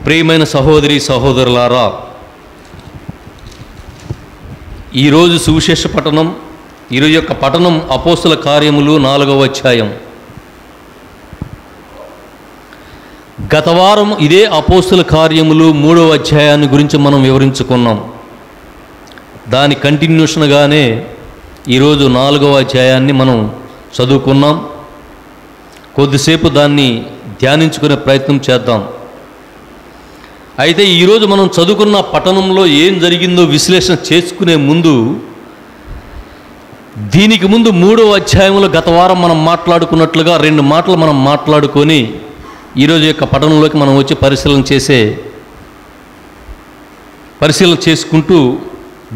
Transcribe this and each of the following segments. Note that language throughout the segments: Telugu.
ప్రియమైన సహోదరి సహోదరులారా, ఈరోజు సువిశేష పఠనం, ఈరోజు యొక్క పఠనం అపోస్తుల కార్యములు 4వ అధ్యాయం. గత వారం ఇదే అపోస్తుల కార్యములు 3వ అధ్యాయాన్ని గురించి మనం వివరించుకున్నాం. దాని కంటిన్యూషన్గానే ఈరోజు 4వ అధ్యాయాన్ని మనం చదువుకున్నాం. కొద్దిసేపు దాన్ని ధ్యానించుకునే ప్రయత్నం చేద్దాం. అయితే ఈరోజు మనం చదువుకున్న పట్టణంలో ఏం జరిగిందో విశ్లేషణ చేసుకునే ముందు, దీనికి ముందు 3వ అధ్యాయంలో గత వారం మనం మాట్లాడుకున్నట్లుగా 2 మాటలు మనం మాట్లాడుకొని ఈరోజు యొక్క పట్టణంలోకి మనం వచ్చి పరిశీలన చేసుకుంటూ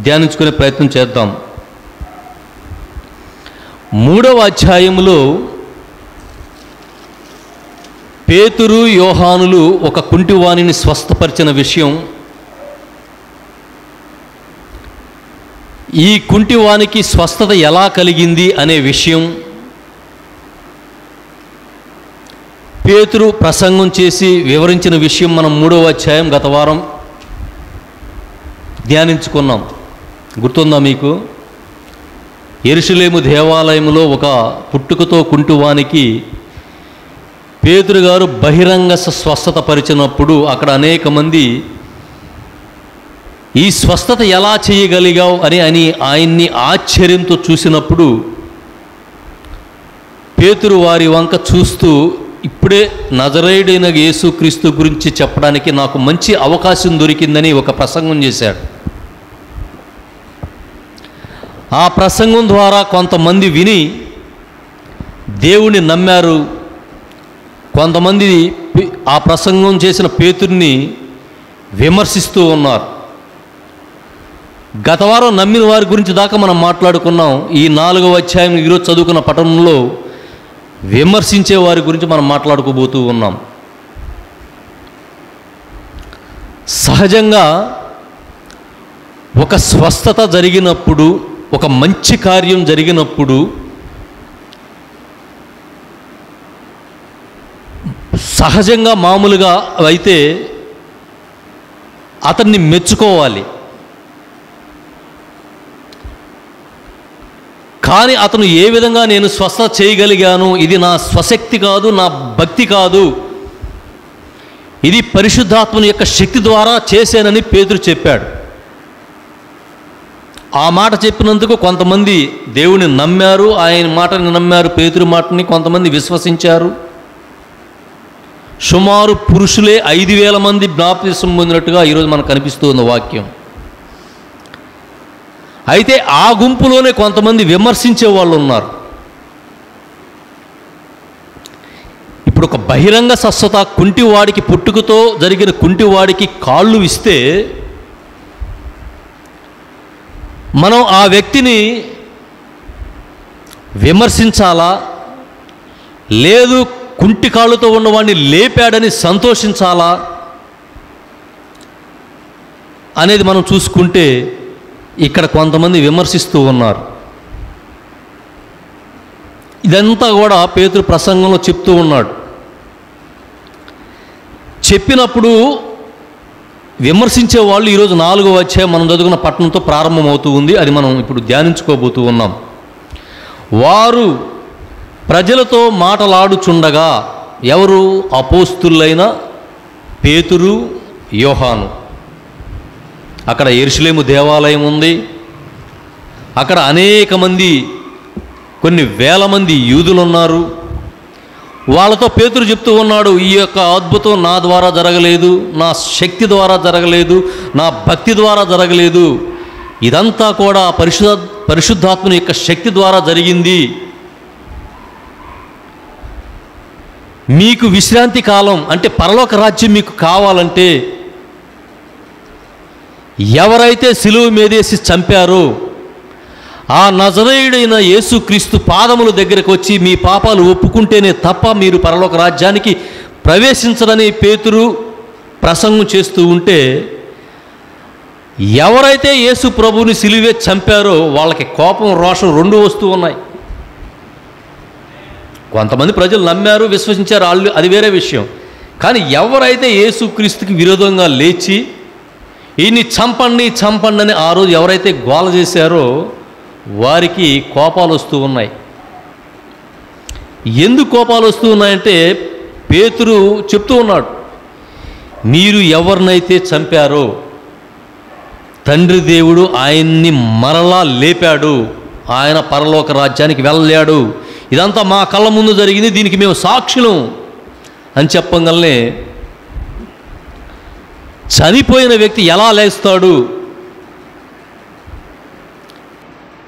ధ్యానించుకునే ప్రయత్నం చేద్దాం. 3వ అధ్యాయంలో పేతురు యోహానులు ఒక కుంటివాణిని స్వస్థపరిచిన విషయం, ఈ కుంటివానికి స్వస్థత ఎలా కలిగింది అనే విషయం, పేతురు ప్రసంగం చేసి వివరించిన విషయం మనం 3వ అధ్యాయం గత వారం ధ్యానించుకున్నాం. గుర్తుందా మీకు? యెరూషలేము దేవాలయంలో ఒక పుట్టుకతో కుంటివానికి పేతురు గారు బహిరంగ స్వస్థత పరిచినప్పుడు అక్కడ అనేక మంది ఈ స్వస్థత ఎలా చేయగలిగావు అని ఆయన్ని ఆశ్చర్యంతో చూసినప్పుడు పేతురు వారి వంక చూస్తూ, ఇప్పుడే నజరేయుడైన యేసుక్రీస్తు గురించి చెప్పడానికి నాకు మంచి అవకాశం దొరికిందని ఒక ప్రసంగం చేశాడు. ఆ ప్రసంగం ద్వారా కొంతమంది విని దేవుని నమ్మారు. కొంతమంది ఆ ప్రసంగం చేసిన పేతుర్ని విమర్శిస్తూ ఉన్నారు. గత వారం నమ్మిన వారి గురించి దాకా మనం మాట్లాడుకున్నాం. ఈ 4వ అధ్యాయం ఈరోజు చదువుకున్న పఠనంలో విమర్శించే వారి గురించి మనం మాట్లాడుకోబోతూ ఉన్నాం. సహజంగా ఒక స్వస్థత జరిగినప్పుడు, ఒక మంచి కార్యం జరిగినప్పుడు సహజంగా మామూలుగా అయితే అతన్ని మెచ్చుకోవాలి. కానీ అతను ఏ విధంగా నేను స్వస్థత చేయగలిగాను, ఇది నా స్వశక్తి కాదు, నా భక్తి కాదు, ఇది పరిశుద్ధాత్మని యొక్క శక్తి ద్వారా చేశానని పేతురు చెప్పాడు. ఆ మాట చెప్పినందుకు కొంతమంది దేవుని నమ్మారు, ఆయన మాటని నమ్మారు, పేతురు మాటని కొంతమంది విశ్వసించారు. సుమారు పురుషులే 5,000 మంది బాప్తిసం పొందినట్టుగా ఈరోజు మనకు కనిపిస్తుంది వాక్యం. అయితే ఆ గుంపులోనే కొంతమంది విమర్శించే వాళ్ళు ఉన్నారు. ఇప్పుడు ఒక బహిరంగ స్వస్థత, కుంటివాడికి, పుట్టుకతో జరిగిన కుంటివాడికి కాళ్ళు ఇస్తే మనం ఆ వ్యక్తిని విమర్శించాలా, లేదు కుంటి కాళ్ళతో ఉన్నవాడిని లేపాడని సంతోషించాలా అనేది మనం చూసుకుంటే ఇక్కడ కొంతమంది విమర్శిస్తూ ఉన్నారు. ఇదంతా కూడా పేతురు ప్రసంగంలో చెప్తూ ఉన్నాడు. చెప్పినప్పుడు విమర్శించే వాళ్ళు ఈరోజు 4వ అధ్యాయం మనం చదువుకున్న పట్టణంతో ప్రారంభమవుతూ ఉంది. అది మనం ఇప్పుడు ధ్యానించుకోబోతూ ఉన్నాం. వారు ప్రజలతో మాటలాడుచుండగా, ఎవరు? అపోస్తులైన పేతురు, యోహాను. అక్కడ యెరూషలేము దేవాలయం ఉంది. అక్కడ అనేక మంది, కొన్ని వేల మంది యూదులు ఉన్నారు. వాళ్ళతో పేతురు చెప్తూ ఉన్నాడు, ఈ యొక్క అద్భుతం నా ద్వారా జరగలేదు, నా శక్తి ద్వారా జరగలేదు, నా భక్తి ద్వారా జరగలేదు, ఇదంతా కూడా పరిశుద్ధాత్మని యొక్క శక్తి ద్వారా జరిగింది. మీకు విశ్రాంతి కాలం అంటే పరలోక రాజ్యం మీకు కావాలంటే ఎవరైతే సిలువ మీదేసి చంపారో ఆ నజరేయుడైన యేసుక్రీస్తు పాదముల దగ్గరకు వచ్చి మీ పాపాలు ఒప్పుకుంటేనే తప్ప మీరు పరలోక రాజ్యానికి ప్రవేశించరని పేతురు ప్రసంగం చేస్తూ ఉంటే, ఎవరైతే యేసు ప్రభువుని సిలువే చంపారో వాళ్ళకి కోపం, రోషం 2 వస్తూ ఉన్నాయి. కొంతమంది ప్రజలు నమ్మారు, విశ్వసించారు, వాళ్ళు అది వేరే విషయం. కానీ ఎవరైతే యేసుక్రీస్తుకి విరోధంగా లేచి ఈయన్ని చంపండి చంపండి అని ఆ రోజు ఎవరైతే గోల చేశారో వారికి కోపాలు వస్తూ ఉన్నాయి. ఎందుకు కోపాలు వస్తూ ఉన్నాయంటే పేతురు చెప్తూ ఉన్నాడు, మీరు ఎవరినైతే చంపారో తండ్రి దేవుడు ఆయన్ని మరలా లేపాడు, ఆయన పరలోక రాజ్యానికి వెళ్ళాడు, ఇదంతా మా కళ్ళ ముందు జరిగింది, దీనికి మేము సాక్షులం అని చెప్పగలనే చనిపోయిన వ్యక్తి ఎలా లేస్తాడు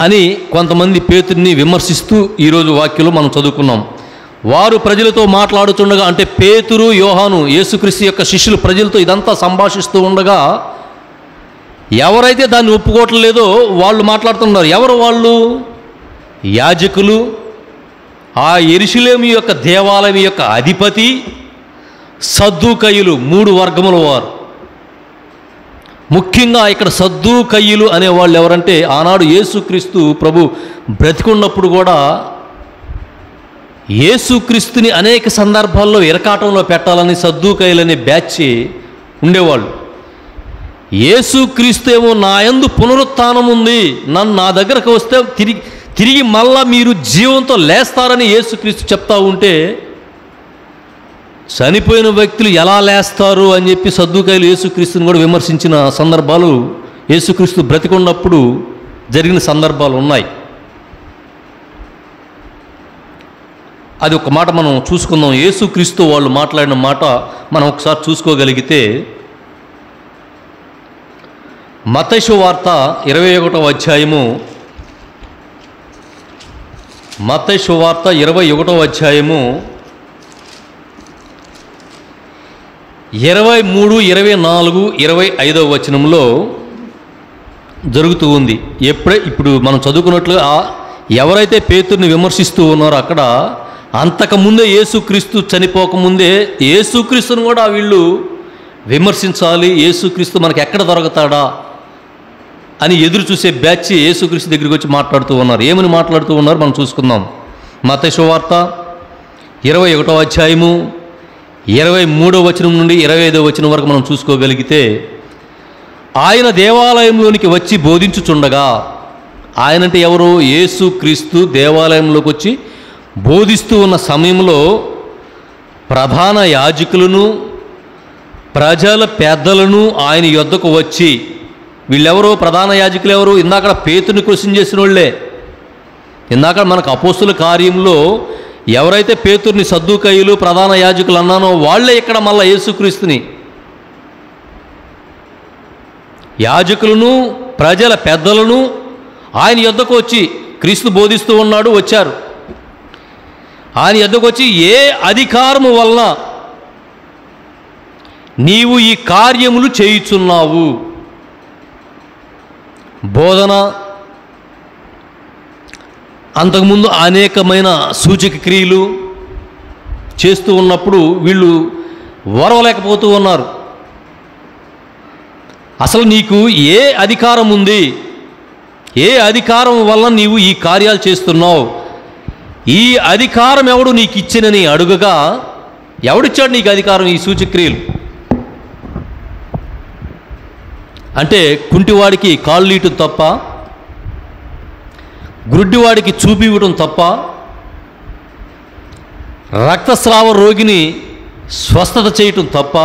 అని కొంతమంది పేతుర్ని విమర్శిస్తూ ఈరోజు వాక్యంలో మనం చదువుకున్నాం. వారు ప్రజలతో మాట్లాడుతుండగా, అంటే పేతురు యోహాను యేసుక్రీస్తు యొక్క శిష్యులు ప్రజలతో ఇదంతా సంభాషిస్తూ ఉండగా ఎవరైతే దాన్ని ఒప్పుకోవట్లేదో వాళ్ళు మాట్లాడుతున్నారు. ఎవరు వాళ్ళు? యాజకులు, ఆ యెరూషలేము యొక్క దేవాలయం యొక్క అధిపతి, సద్దూకయ్యులు, 3 వర్గముల వారు. ముఖ్యంగా ఇక్కడ సద్దూకయ్యులు అనేవాళ్ళు ఎవరంటే ఆనాడు యేసుక్రీస్తు ప్రభు బ్రతికున్నప్పుడు కూడా యేసుక్రీస్తుని అనేక సందర్భాల్లో ఇరకాటంలో పెట్టాలని సద్దూకయ్యులు అనే బ్యాచ్ ఉండేవాళ్ళు. యేసుక్రీస్తు ఏమో నా యందు పునరుత్థానం ఉంది, నా దగ్గరకు వస్తే తిరిగి మళ్ళా మీరు జీవంతో లేస్తారని యేసుక్రీస్తు చెప్తా ఉంటే చనిపోయిన వ్యక్తులు ఎలా లేస్తారు అని చెప్పి సద్దూకయ్యులు యేసుక్రీస్తుని కూడా విమర్శించిన సందర్భాలు యేసుక్రీస్తు బ్రతికున్నప్పుడు జరిగిన సందర్భాలు ఉన్నాయి. అది ఒక మాట మనం చూసుకుందాం. యేసుక్రీస్తు వాళ్ళు మాట్లాడిన మాట మనం ఒకసారి చూసుకోగలిగితే మత్తయి సువార్త 21వ అధ్యాయము, మత్తయి సువార్త 21వ అధ్యాయము 23, 24, 25వ వచనంలో జరుగుతూ ఉంది. ఇప్పుడు మనం చదువుకున్నట్లుగా ఎవరైతే పేతుర్ని విమర్శిస్తూ ఉన్నారో అక్కడ అంతకుముందే యేసుక్రీస్తు చనిపోకముందే యేసుక్రీస్తుని కూడా వీళ్ళు విమర్శించాలి, యేసుక్రీస్తు మనకి ఎక్కడ దొరుకుతాడా అని ఎదురు చూసే బ్యాచ్ యేసుక్రీస్తు దగ్గరికి వచ్చి మాట్లాడుతూ ఉన్నారు. ఏమని మాట్లాడుతూ ఉన్నారు మనం చూసుకుందాం. మత్తయి సువార్త 21వ అధ్యాయము 23వ వచనం నుండి 25వ వచనం వరకు మనం చూసుకోగలిగితే, ఆయన దేవాలయంలోనికి వచ్చి బోధించుచుండగా, ఆయనంటే ఎవరు? యేసుక్రీస్తు దేవాలయంలోకి వచ్చి బోధిస్తూ ఉన్న సమయంలో ప్రధాన యాజకులను ప్రజల పెద్దలను ఆయన యొద్దకు వచ్చి, వీళ్ళెవరు? ప్రధాన యాజకులు ఎవరు? ఇందాక పేతుని క్వశ్చన్ చేసిన వాళ్ళే. ఇందాక మనకు అపోస్తుల కార్యంలో ఎవరైతే పేతుర్ని సద్దూకయ్యులు ప్రధాన యాజకులు అన్నానో వాళ్ళే ఇక్కడ మళ్ళీ యేసుక్రీస్తుని యాజకులను ప్రజల పెద్దలను ఆయన యొద్దకు వచ్చి, క్రీస్తు బోధిస్తూ ఉన్నాడు, వచ్చారు. ఆయన యొద్దకు వచ్చి, ఏ అధికారము వలన నీవు ఈ కార్యములు చేయుచున్నావు? బోధన, అంతకుముందు అనేకమైన సూచక క్రియలు చేస్తూ ఉన్నప్పుడు వీళ్ళు ఓర్వలేకపోతూ ఉన్నారు. అసలు నీకు ఏ అధికారం ఉంది? ఏ అధికారం వల్ల నీవు ఈ కార్యాలు చేస్తున్నావు? ఈ అధికారం ఎవడు నీకు ఇచ్చినని అడుగగా, ఎవడిచ్చాడు నీకు అధికారం ఈ సూచక్రియలు అంటే? కుంటివాడికి కాళ్ళు ఇవ్వటం తప్ప, గుడ్డివాడికి చూపి ఇవ్వటం తప్ప, రక్తస్రావ రోగిని స్వస్థత చేయటం తప్ప,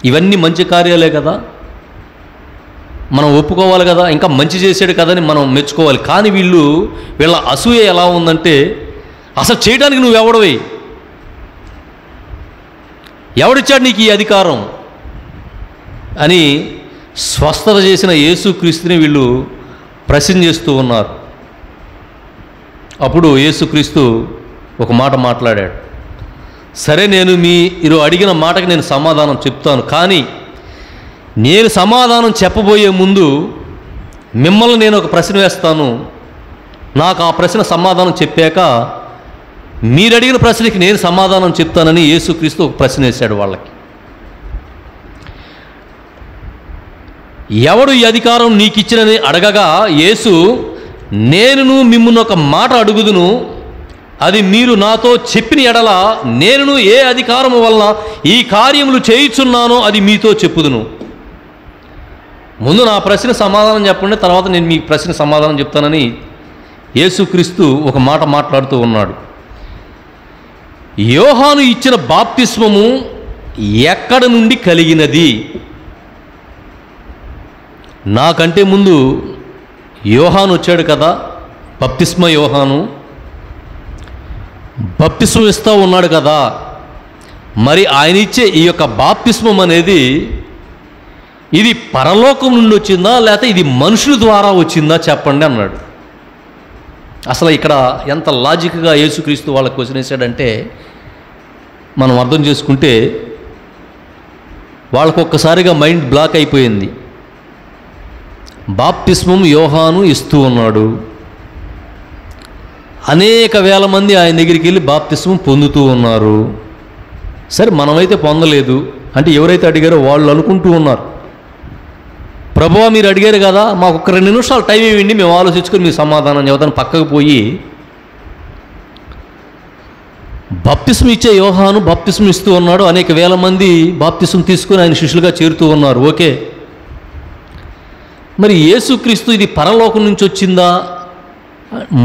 ఇవన్నీ మంచి కార్యాలే కదా, మనం ఒప్పుకోవాలి కదా, ఇంకా మంచి చేసాడు కదని మనం మెచ్చుకోవాలి. కానీ వీళ్ళ అసూయ ఎలా ఉందంటే, అసలు చేయడానికి నువ్వెవడవి? ఎవడిచ్చాడు నీకు ఈ అధికారం అని స్వస్థత చేసిన యేసుక్రీస్తుని వీళ్ళు ప్రశ్న చేస్తూ ఉన్నారు. అప్పుడు యేసుక్రీస్తు ఒక మాట మాట్లాడాడు. సరే, మీరు అడిగిన మాటకి నేను సమాధానం చెప్తాను, కానీ నేను సమాధానం చెప్పబోయే ముందు మిమ్మల్ని నేను ఒక ప్రశ్న వేస్తాను. నాకు ఆ ప్రశ్న సమాధానం చెప్పాక మీరు అడిగిన ప్రశ్నకి నేను సమాధానం చెప్తానని యేసుక్రీస్తు ఒక ప్రశ్న వేశాడు వాళ్ళకి. ఎవడు ఈ అధికారం నీకు ఇచ్చినని అడగగా యేసు, నేను మిమ్మల్ని ఒక మాట అడుగుదును, అది మీరు నాతో చెప్పిన ఎడల నేను ఏ అధికారము వలన ఈ కార్యములు చేయుచున్నానో అది మీతో చెప్పుదును. ముందు నా ప్రశ్న సమాధానం చెప్పండి, తర్వాత నేను మీ ప్రశ్న సమాధానం చెప్తానని యేసుక్రీస్తు ఒక మాట మాట్లాడుతూ ఉన్నాడు. యోహాను ఇచ్చిన బాప్తిస్మము ఎక్కడ నుండి కలిగినది? నాకంటే ముందు యోహాను వచ్చాడు కదా, బాప్తిస్మ యోహాను బాప్తిస్మం ఇస్తూ ఉన్నాడు కదా. మరి ఆయన ఇచ్చే ఈ యొక్క బాప్తిస్మం అనేది ఇది పరలోకం నుండి వచ్చిందా లేకపోతే ఇది మనుషుల ద్వారా వచ్చిందా చెప్పండి అన్నాడు. అసలు ఇక్కడ ఎంత లాజిక్గా యేసుక్రీస్తు వాళ్ళకి క్వశ్చన్ వేసాడంటే మనం అర్థం చేసుకుంటే వాళ్ళకు ఒక్కసారిగా మైండ్ బ్లాక్ అయిపోయింది. బాప్తిస్మం యోహాను ఇస్తూ ఉన్నాడు, అనేక వేల మంది ఆయన దగ్గరికి వెళ్ళి బాప్తిస్మం పొందుతూ ఉన్నారు. సరే మనమైతే పొందలేదు అంటే ఎవరైతే అడిగారో వాళ్ళు అనుకుంటూ ఉన్నారు, ప్రభువా మీరు అడిగారు కదా, మాకు ఒక 2 నిమిషాలు టైం ఇవ్వండి, మేము ఆలోచించుకొని మీ సమాధానం చెబుతాను. పక్కకు పోయి బాప్తిస్మం ఇచ్చే యోహాను బాప్తిస్మం ఇస్తూ ఉన్నాడు, అనేక వేల మంది బాప్తిస్మం తీసుకొని ఆయన శిష్యులుగా చేరుతూ ఉన్నారు. ఓకే, మరి యేసుక్రీస్తు ఇది పరలోకం నుంచి వచ్చిందా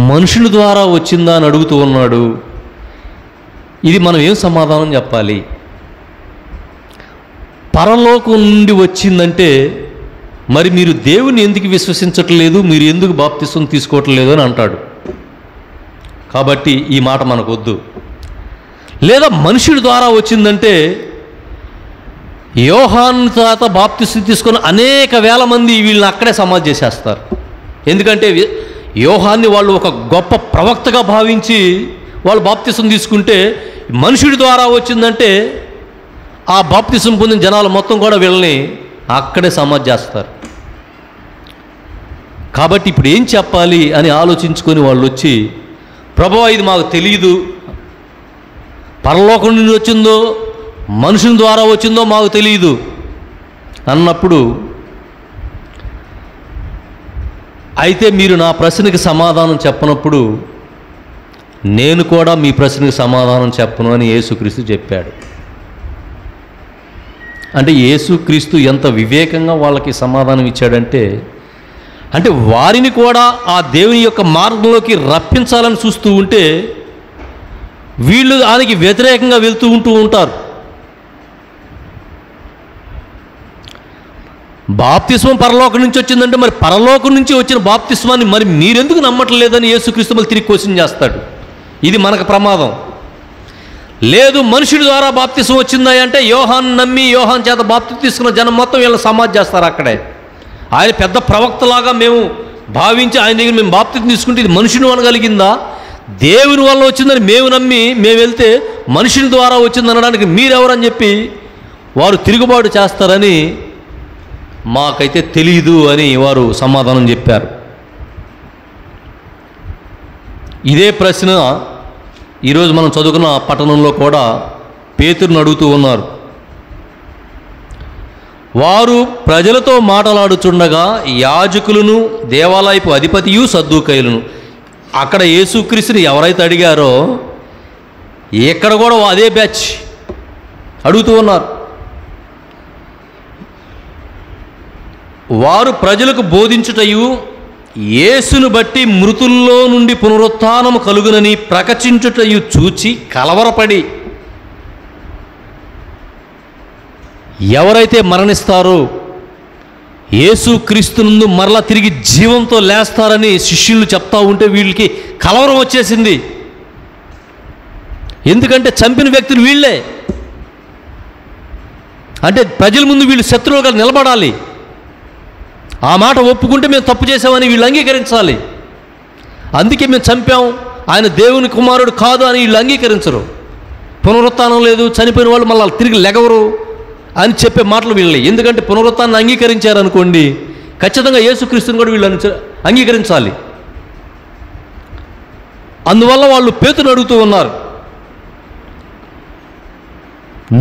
మనుషుల ద్వారా వచ్చిందా అని అడుగుతూ ఉన్నాడు. ఇది మనం ఏం సమాధానం చెప్పాలి? పరలోకం నుండి వచ్చిందంటే మరి మీరు దేవుని ఎందుకు విశ్వసించట్లేదు, మీరు ఎందుకు బాప్తిస్మం తీసుకోవట్లేదు అని అంటాడు. కాబట్టి ఈ మాట మనకు వద్దు. లేదా మనుషుల ద్వారా వచ్చిందంటే యోహాను తాత బాప్తిస్మం తీసుకొని అనేక వేల మంది వీళ్ళని అక్కడే సమాధి చేసేస్తారు. ఎందుకంటే యోహాన్ని వాళ్ళు ఒక గొప్ప ప్రవక్తగా భావించి వాళ్ళు బాప్తిస్మం తీసుకుంటే, మనుషుడి ద్వారా వచ్చిందంటే ఆ బాప్తిస్మం పొందిన జనాలు మొత్తం కూడా వీళ్ళని అక్కడే సమాధి చేస్తారు. కాబట్టి ఇప్పుడు ఏం చెప్పాలి అని ఆలోచించుకొని వాళ్ళు వచ్చి, ప్రభువా ఇది మాకు తెలియదు, పరలోకం నుండి వచ్చిందో మనుషుల ద్వారా వచ్చిందో మాకు తెలియదు అన్నప్పుడు, అయితే మీరు నా ప్రశ్నకి సమాధానం చెప్పనప్పుడు నేను కూడా మీ ప్రశ్నకి సమాధానం చెప్పను అని యేసుక్రీస్తు చెప్పాడు. అంటే యేసుక్రీస్తు ఎంత వివేకంగా వాళ్ళకి సమాధానం ఇచ్చాడంటే, అంటే వారిని కూడా ఆ దేవుని యొక్క మార్గంలోకి రప్పించాలని చూస్తూ ఉంటే వీళ్ళు దానికి వ్యతిరేకంగా వెళ్తూ ఉంటారు. బాప్తిస్మం పరలోకం నుంచి వచ్చిందంటే మరి పరలోకం నుంచి వచ్చిన బాప్తిస్మాన్ని మరి మీరెందుకు నమ్మట్లేదని యేసుక్రీస్తు మళ్ళీ తిరిగి క్వశ్చన్ చేస్తాడు. ఇది మనకు ప్రమాదం. లేదు మనుషుడి ద్వారా బాప్తిస్మం వచ్చిందా అంటే యోహాను నమ్మి యోహాను చేత బాప్తిస్మం తీసుకున్న జనం మొత్తం వీళ్ళని సమాధి చేస్తారు అక్కడే. ఆయన పెద్ద ప్రవక్తలాగా మేము భావించి ఆయన దగ్గర మేము బాప్తిస్మం తీసుకుంటే ఇది మనుషుని అనగలిగిందా, దేవుని వల్ల వచ్చిందని మేము నమ్మి మేము వెళ్తే మనుషుని ద్వారా వచ్చింది అనడానికి మీరెవరని చెప్పి వారు తిరుగుబాటు చేస్తారని మాకైతే తెలియదు అని వారు సమాధానం చెప్పారు. ఇదే ప్రశ్న ఈరోజు మనం చదువుకున్న పట్టణంలో కూడా పేతురుని అడుగుతూ ఉన్నారు. వారు ప్రజలతో మాట్లాడుచుండగా యాజకులను దేవాలయపు అధిపతియు సద్దూకయ్యులను, అక్కడ యేసుక్రీస్తుని ఎవరైతే అడిగారో ఇక్కడ కూడా అదే బ్యాచ్ అడుగుతూ ఉన్నారు. వారు ప్రజలకు బోధించుటయు యేసును బట్టి మృతుల్లో నుండి పునరుత్థానము కలుగునని ప్రకటించుటయు చూచి కలవరపడి, ఎవరైతే మరణిస్తారో యేసుక్రీస్తునందు మరలా తిరిగి జీవంతో లేస్తారని శిష్యులు చెప్తా ఉంటే వీళ్ళకి కలవరం వచ్చేసింది. ఎందుకంటే చంపిన వ్యక్తులు వీళ్ళే. అంటే ప్రజల ముందు వీళ్ళు శత్రువులుగా నిలబడాలి. ఆ మాట ఒప్పుకుంటే మేము తప్పు చేసామని వీళ్ళు అంగీకరించాలి. అందుకే మేము చంపాం, ఆయన దేవుని కుమారుడు కాదు అని వీళ్ళు అంగీకరించరు. పునరుత్థానం లేదు, చనిపోయిన వాళ్ళు మళ్ళీ తిరిగి లెగవరు అని చెప్పే మాటలు వీళ్ళే. ఎందుకంటే పునరుత్థానాన్ని అంగీకరించారనుకోండి ఖచ్చితంగా యేసుక్రీస్తుని కూడా వీళ్ళు అంగీకరించాలి. అందువల్ల వాళ్ళు పేతురుని అడుగుతూ ఉన్నారు,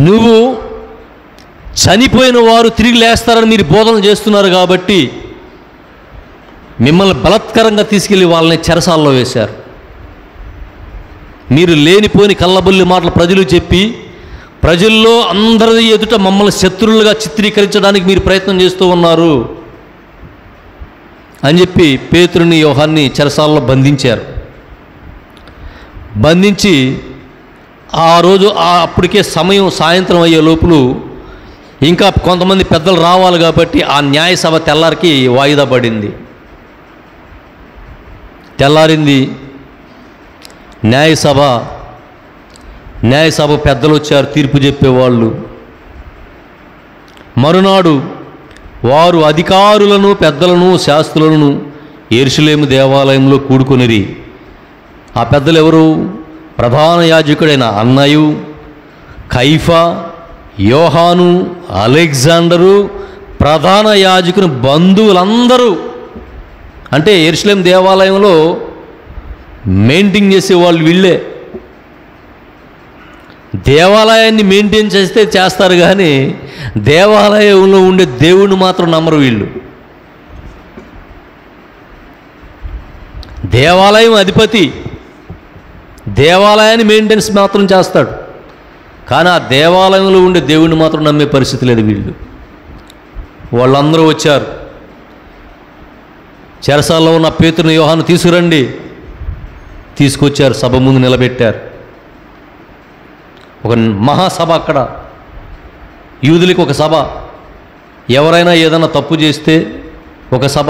నువ్వు చనిపోయిన వారు తిరిగి లేస్తారని మీరు బోధన చేస్తున్నారు కాబట్టి మిమ్మల్ని బలత్కరంగా తీసుకెళ్ళి వాళ్ళని చెరసాల్లో వేశారు. మీరు లేనిపోని కళ్ళబొల్లి మాటలు ప్రజలు చెప్పి ప్రజల్లో అందరి ఎదుట మమ్మల్ని శత్రువులుగా చిత్రీకరించడానికి మీరు ప్రయత్నం చేస్తూ ఉన్నారు అని చెప్పి పేతురుని యోహాన్ని చెరసాలలో బంధించారు. బంధించి ఆ రోజు అప్పటికే సమయం సాయంత్రం అయ్యే లోపులు ఇంకా కొంతమంది పెద్దలు రావాలి కాబట్టి ఆ న్యాయసభ తెల్లారికి వాయిదా పడింది. తెల్లారింది, న్యాయసభ పెద్దలు వచ్చారు, తీర్పు చెప్పేవాళ్ళు. మరునాడు వారు అధికారులను, పెద్దలను, శాస్త్రులను యెరూషలేము దేవాలయంలో కూడుకొనిరి. ఆ పెద్దలు ఎవరు? ప్రధాన యాజకుడైన అన్నయు, కైఫా, యోహాను, అలెగ్జాండరు, ప్రధాన యాజకుని బంధువులందరూ. అంటే యెరూషలేము దేవాలయంలో మెయింటైన్ చేసే వాళ్ళు వీళ్ళే. దేవాలయాన్ని మెయింటైన్ చేస్తే చేస్తారు కానీ దేవాలయంలో ఉండే దేవుణ్ణి మాత్రం నమ్మరు వీళ్ళు. దేవాలయం అధిపతి దేవాలయాన్ని మెయింటెనెన్స్ మాత్రం చేస్తాడు, కానీ ఆ దేవాలయంలో ఉండే దేవుణ్ణి మాత్రం నమ్మే పరిస్థితి లేదు వీళ్ళు. వాళ్ళందరూ వచ్చారు. చెరసాలలో ఉన్న పేతురుని, యోహాను తీసుకురండి. తీసుకొచ్చారు, సభ ముందు నిలబెట్టారు. ఒక మహాసభ అక్కడ, యూదులకి ఒక సభ. ఎవరైనా ఏదైనా తప్పు చేస్తే ఒక సభ.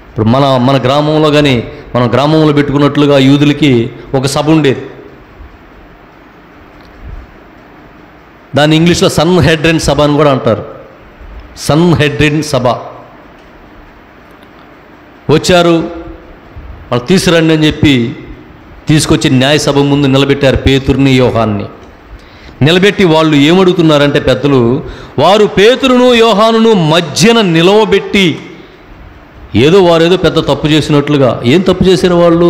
ఇప్పుడు మన గ్రామంలో కానీ మనం గ్రామంలో పెట్టుకున్నట్లుగా యూదులకి ఒక సభ ఉండేది. దాన్ని ఇంగ్లీష్లో సన్హెడ్రిన్ సభ అని కూడా అంటారు. సన్హెడ్రిన్ సభ. వచ్చారు, వాళ్ళు తీసుకురండి అని చెప్పి తీసుకొచ్చి న్యాయసభ ముందు నిలబెట్టారు పేతురుని, యోహాన్ని. నిలబెట్టి వాళ్ళు ఏమడుగుతున్నారంటే పెద్దలు, వారు పేతురును యోహానును మధ్యన నిలవబెట్టి వారేదో పెద్ద తప్పు చేసినట్లుగా. ఏం తప్పు చేశారు వాళ్ళు?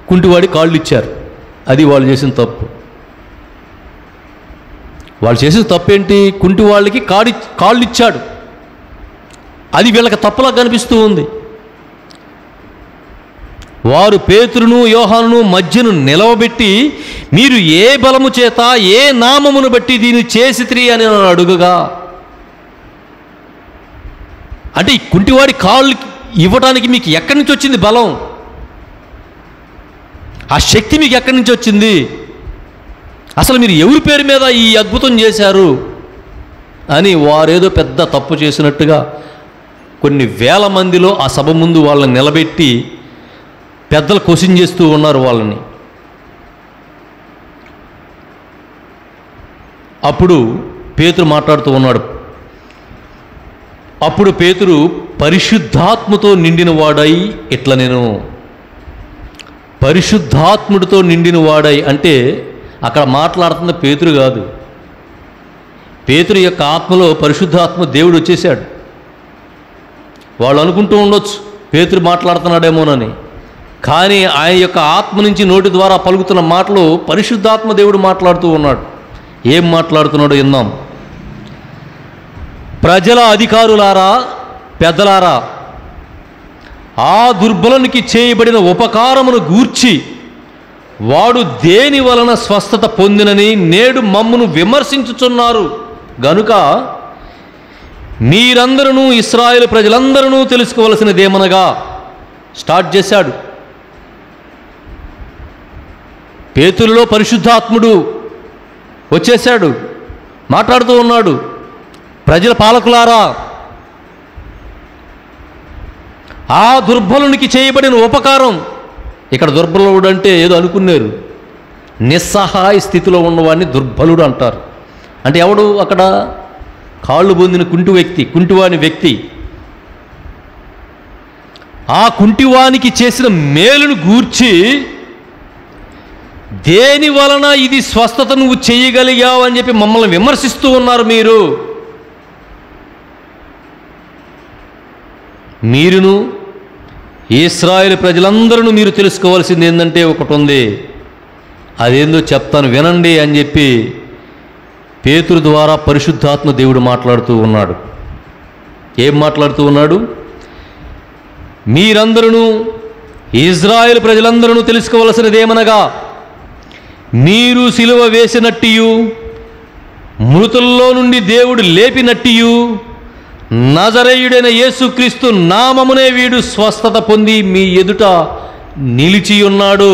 కుంటివాడి కాళ్ళు ఇచ్చారు. అది వాళ్ళు చేసిన తప్పు. వాళ్ళు చేసిన తప్పు ఏంటి? కుంటి వాళ్ళకి కాళ్ళు ఇచ్చాడు. అది వీళ్ళకి తప్పులా కనిపిస్తూ ఉంది. వారు పేతురును యోహానును మధ్యను నిలవబెట్టి, మీరు ఏ బలము చేత, ఏ నామమును బట్టి దీన్ని చేసితిరి అని అడుగగా, అంటే ఈ కుంటివాడి కాళ్ళు ఇవ్వడానికి మీకు ఎక్కడి నుంచి వచ్చింది బలం? ఆ శక్తి మీకు ఎక్కడి నుంచి వచ్చింది? అసలు మీరు ఎవరి పేరు మీద ఈ అద్భుతం చేశారు అని వారేదో పెద్ద తప్పు చేసినట్టుగా కొన్ని వేల మందిలో ఆ సభ ముందు వాళ్ళని నిలబెట్టి పెద్దలు క్వశ్చన్ చేస్తూ ఉన్నారు వాళ్ళని. అప్పుడు పేతురు మాట్లాడుతూ ఉన్నాడు. అప్పుడు పేతురు పరిశుద్ధాత్మతో నిండిన వాడై ఇట్లా, నేను పరిశుద్ధాత్ముడితో నిండిన వాడై అంటే అక్కడ మాట్లాడుతున్న పేతురు కాదు. పేతురు యొక్క ఆత్మలో పరిశుద్ధాత్మ దేవుడు వచ్చేసాడు. వాళ్ళు అనుకుంటూ ఉండొచ్చు పేతురు మాట్లాడుతున్నాడేమోనని, కానీ ఆయన యొక్క ఆత్మ నుంచి నోటి ద్వారా పలుకుతున్న మాటలు పరిశుద్ధాత్మ దేవుడు మాట్లాడుతూ ఉన్నాడు. ఏం మాట్లాడుతున్నాడో విన్నాం. ప్రజల అధికారులారా, పెద్దలారా, ఆ దుర్బలునికి చేయబడిన ఉపకారమును గూర్చి వాడు దేని వలన స్వస్థత పొందినని నేడు మమ్మును విమర్శించుచున్నారు గనుక మీరందరూ, ఇశ్రాయేలు ప్రజలందరూ తెలుసుకోవలసినదేమనగా స్టార్ట్ చేశాడు. పేతురులో పరిశుద్ధాత్ముడు వచ్చేశాడు, మాట్లాడుతూ ఉన్నాడు. ప్రజల పాలకులారా, ఆ దుర్బలునికి చేయబడిన ఉపకారం. ఇక్కడ దుర్బలుడు అంటే ఏదో అనుకున్నారు, నిస్సహాయ స్థితిలో ఉన్నవాడిని దుర్బలుడు అంటారు. అంటే ఎవడు అక్కడ? కాళ్ళు పొందిన కుంటివాని వ్యక్తి. ఆ కుంటివానికి చేసిన మేలును గూర్చి దేని వలన ఇది స్వస్థత నువ్వు చేయగలిగావు అని చెప్పి మమ్మల్ని విమర్శిస్తూ ఉన్నారు మీరును ఇశ్రాయేలు ప్రజలందరూ మీరు తెలుసుకోవాల్సింది ఏంటంటే ఒకటి ఉంది, అదేందో చెప్తాను వినండి అని చెప్పి పేతురు ద్వారా పరిశుద్ధాత్మ దేవుడు మాట్లాడుతూ ఉన్నాడు. ఏం మాట్లాడుతూ ఉన్నాడు? మీరందరూ ఇజ్రాయేలు ప్రజలందరూ తెలుసుకోవలసినదేమనగా, మీరు సిలువ వేసినట్టియు మృతుల్లో నుండి దేవుడు లేపినట్టియు నజరేయుడైన యేసుక్రీస్తు నామమునే వీడు స్వస్థత పొంది మీ ఎదుట నిలిచి ఉన్నాడు.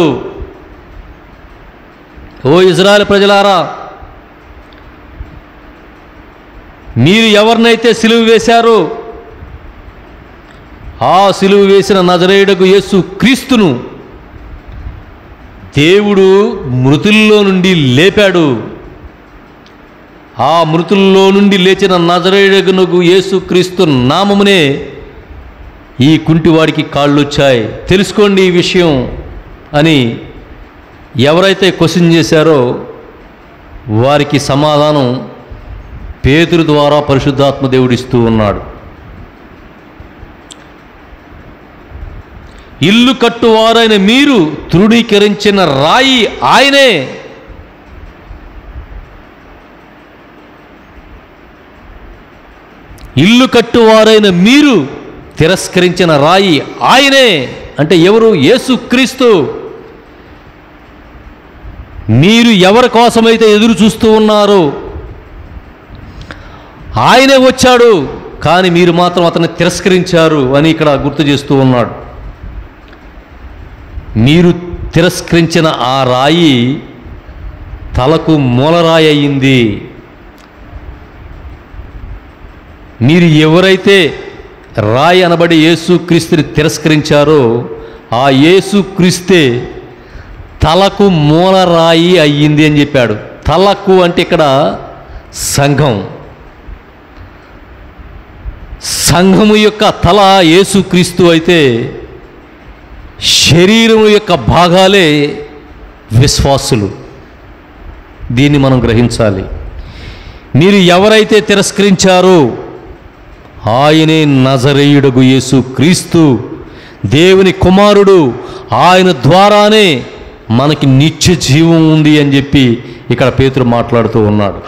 ఓ ఇజ్రాయేలు ప్రజలారా, మీరు ఎవరినైతే సిలువ వేశారో ఆ సిలువ వేసిన నజరేయుడకు యేసు క్రీస్తును దేవుడు మృతుల్లో నుండి లేపాడు. ఆ మృతుల్లో నుండి లేచిన నజరేయుడకు యేసు క్రీస్తు నామమునే ఈ కుంటివాడికి కాళ్ళు వచ్చాయి. తెలుసుకోండి ఈ విషయం అని ఎవరైతే క్వశ్చన్ చేశారో వారికి సమాధానం పేతురు ద్వారా పరిశుద్ధాత్మ దేవుడిస్తూ ఉన్నాడు. ఇల్లు కట్టువారైన మీరు తృణీకరించిన రాయి ఆయనే. ఇల్లు కట్టువారైన మీరు తిరస్కరించిన రాయి ఆయనే. అంటే ఎవరు? యేసుక్రీస్తు. మీరు ఎవరి కోసమైతే ఎదురు చూస్తూ ఉన్నారో ఆయనే వచ్చాడు, కానీ మీరు మాత్రం అతన్ని తిరస్కరించారు అని ఇక్కడ గుర్తు చేస్తూ ఉన్నాడు. మీరు తిరస్కరించిన ఆ రాయి తలకు మూలరాయి అయింది. మీరు ఎవరైతే రాయి అనబడి యేసుక్రీస్తుని తిరస్కరించారో ఆ యేసుక్రీస్తే తలకు మూలరాయి అయ్యింది అని చెప్పాడు. తలకు అంటే ఇక్కడ సంఘం. సంఘము యొక్క తల యేసుక్రీస్తు అయితే శరీరం యొక్క భాగాలే విశ్వాసులు. దీన్ని మనం గ్రహించాలి. మీరు ఎవరైతే తిరస్కరించారో ఆయనే నజరేయుడగు యేసు క్రీస్తు, దేవుని కుమారుడు. ఆయన ద్వారానే మనకి నిత్య జీవం ఉంది అని చెప్పి ఇక్కడ పేతురు మాట్లాడుతూ ఉన్నాడు.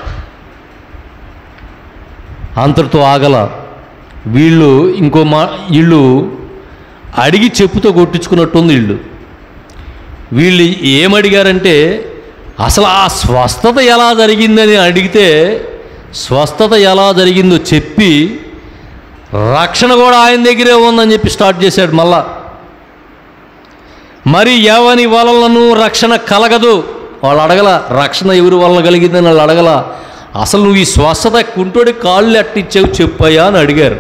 అంతటితో ఆగల. వీళ్ళు వీళ్ళు అడిగి చెప్పుతో కొట్టించుకున్నట్టుంది. వీళ్ళు ఏమడిగారంటే, అసలు ఆ స్వస్థత ఎలా జరిగిందని అడిగితే స్వస్థత ఎలా జరిగిందో చెప్పి రక్షణ కూడా ఆయన దగ్గరే ఉందని చెప్పి స్టార్ట్ చేశాడు. మళ్ళా మరి ఎవని వలనను రక్షణ కలగదు. వాళ్ళు అడగల రక్షణ ఎవరి వలన కలిగిందని వాళ్ళు అడగల. అసలు నువ్వు ఈ స్వస్థత కుంటోడి కాళ్ళు అట్టిచ్చావు చెప్పయ్యా అని అడిగారు.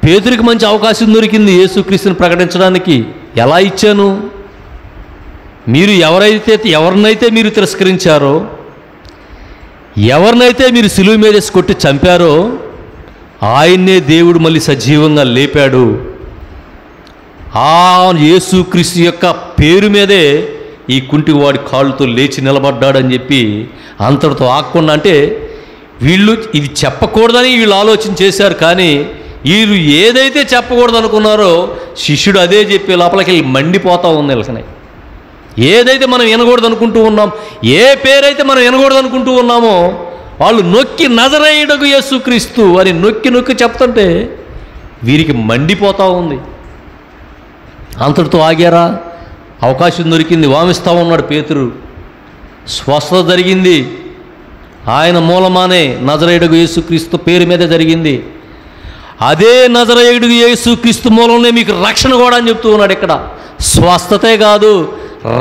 పేతురికి మంచి అవకాశం దొరికింది యేసుక్రీస్తుని ప్రకటించడానికి. ఎలా ఇచ్చాను? మీరు ఎవరినైతే మీరు తిరస్కరించారో, ఎవరినైతే మీరు సిలువ మీద కొట్టి చంపారో ఆయన్నే దేవుడు మళ్ళీ సజీవంగా లేపాడు. ఆ యేసుక్రీస్తు యొక్క పేరు మీదే ఈ కుంటివాడి కాళ్ళతో లేచి నిలబడ్డాడని చెప్పి అంతటితో ఆగకుండా, అంటే వీళ్ళు ఇది చెప్పకూడదని వీళ్ళు ఆలోచన చేశారు. కానీ వీళ్ళు ఏదైతే చెప్పకూడదు అనుకున్నారో శిష్యుడు అదే చెప్పి లోపలికి వెళ్ళి మండిపోతూ ఉంది. నిలకనే ఏదైతే మనం వినకూడదు అనుకుంటూ ఉన్నాం, ఏ పేరైతే మనం వినకూడదు అనుకుంటూ ఉన్నామో వాళ్ళు నొక్కి నజరేయుడగు యేసుక్రీస్తు అని నొక్కి నొక్కి చెప్తుంటే వీరికి మండిపోతూ ఉంది. అంతటితో ఆగారా? అవకాశం దొరికింది. వామిస్తూ ఉన్నాడు పేతురు. స్వస్థత జరిగింది ఆయన మూలమానే. నజరేయుడగు యేసుక్రీస్తు పేరు మీద జరిగింది. అదే నజరేయుడు యేసుక్రీస్తు మూలంలో మీకు రక్షణ కూడా అని చెప్తూ ఉన్నాడు. ఇక్కడ స్వస్థతే కాదు,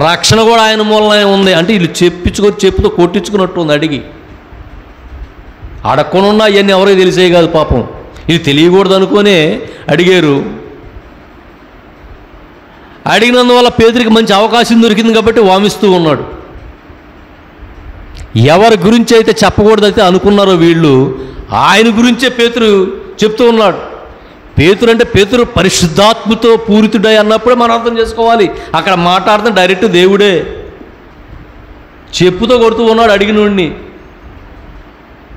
రక్షణ కూడా ఆయన మూలనే ఉంది. అంటే వీళ్ళు చెప్పుతో కొట్టించుకున్నట్టు ఉంది. అడిగి అడగకుండా అవన్నీ ఎవరికి తెలిసే కాదు పాపం. ఇది తెలియకూడదు అనుకునే అడిగారు. అడిగినందువల్ల పేతురికి మంచి అవకాశం దొరికింది కాబట్టి వామిస్తూ ఉన్నాడు. ఎవరి గురించి అయితే చెప్పకూడదైతే అనుకున్నారో వీళ్ళు ఆయన గురించే పేతురు చెప్తూ ఉన్నాడు. పేతురు అంటే పేతురు పరిశుద్ధాత్మతో పూరితుడై అన్నప్పుడే మనం అర్థం చేసుకోవాలి. అక్కడ మాట్లాడుతున్న డైరెక్ట్ దేవుడే. చెప్పుతో కొడుతూ ఉన్నాడు అడిగినోడిని.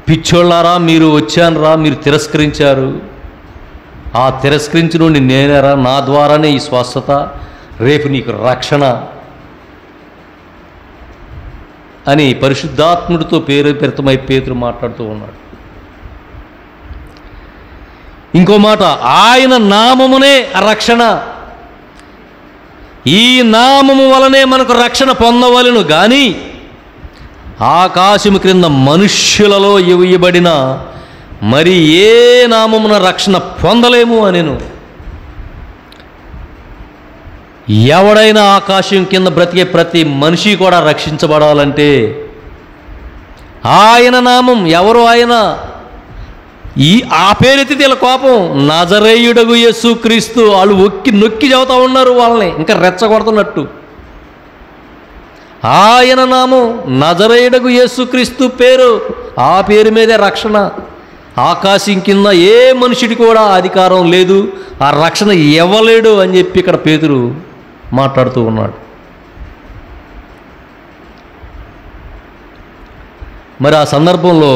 పిచ్చోళ్ళారా, మీరు వచ్చానరా, మీరు తిరస్కరించారు. ఆ తిరస్కరించినోడిని నేనేరా, నా ద్వారానే ఈ స్వస్థత, రేపు నీకు రక్షణ అని పరిశుద్ధాత్ముడితో పేరుతమై పేతురు మాట్లాడుతూ ఉన్నాడు. ఇంకో మాట, ఆయన నామమునే రక్షణ. ఈ నామము వలనే మనకు రక్షణ పొందవలెను గాని ఆకాశము క్రింద మనుష్యులలో ఇవ్వబడిన మరి ఏ నామమున రక్షణ పొందలేము అనెను. ఎవడైనా ఆకాశం కింద బ్రతికే ప్రతి మనిషి కూడా రక్షించబడాలంటే ఆయన నామం. ఎవరు ఆయన? ఆ పేరెత్తితే ఇలా కోపం, నజరేయుడగు యేసుక్రీస్తు. వాళ్ళు నొక్కి చెబుతా ఉన్నారు వాళ్ళని, ఇంకా రెచ్చగొడుతున్నట్టు. ఆయన నామం నజరేయుడగు యేసుక్రీస్తు పేరు, ఆ పేరు మీదే రక్షణ. ఆకాశం కింద ఏ మనుషుడికి కూడా అధికారం లేదు, ఆ రక్షణ ఇవ్వలేడు అని చెప్పి ఇక్కడ పేతురు మాట్లాడుతూ ఉన్నాడు. మరి ఆ సందర్భంలో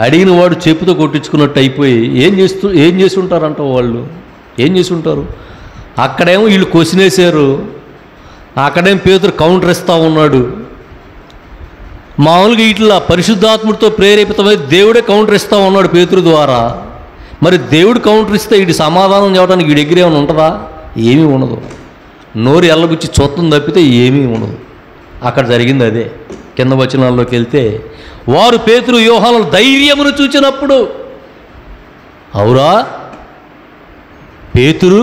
అడిగిన వాడు చెప్పుతో కొట్టించుకున్నట్టు అయిపోయి ఏం చేసి ఉంటారంట వాళ్ళు? ఏం చేసి ఉంటారు? అక్కడేమో వీళ్ళు కొసినేశారు, అక్కడేమో పేతురు కౌంటర్ ఇస్తూ ఉన్నాడు. మామూలుగా ఇట్లా పరిశుద్ధాత్ముడితో ప్రేరేపితమై దేవుడే కౌంటర్ ఇస్తూ ఉన్నాడు పేతురు ద్వారా. మరి దేవుడు కౌంటర్ ఇస్తే వీడి సమాధానం చెప్పడానికి వీడి దగ్గర ఏమైనా ఉంటుందా? ఏమీ ఉండదు. నోరు ఎల్లబుచ్చి చూస్తుంది తప్పితే ఏమీ ఉండదు. అక్కడ జరిగింది అదే. కింద వచనాల్లోకి వెళ్తే, వారు పేతురు యోహానుల ధైర్యమును చూచినప్పుడు, అవురా పేతురు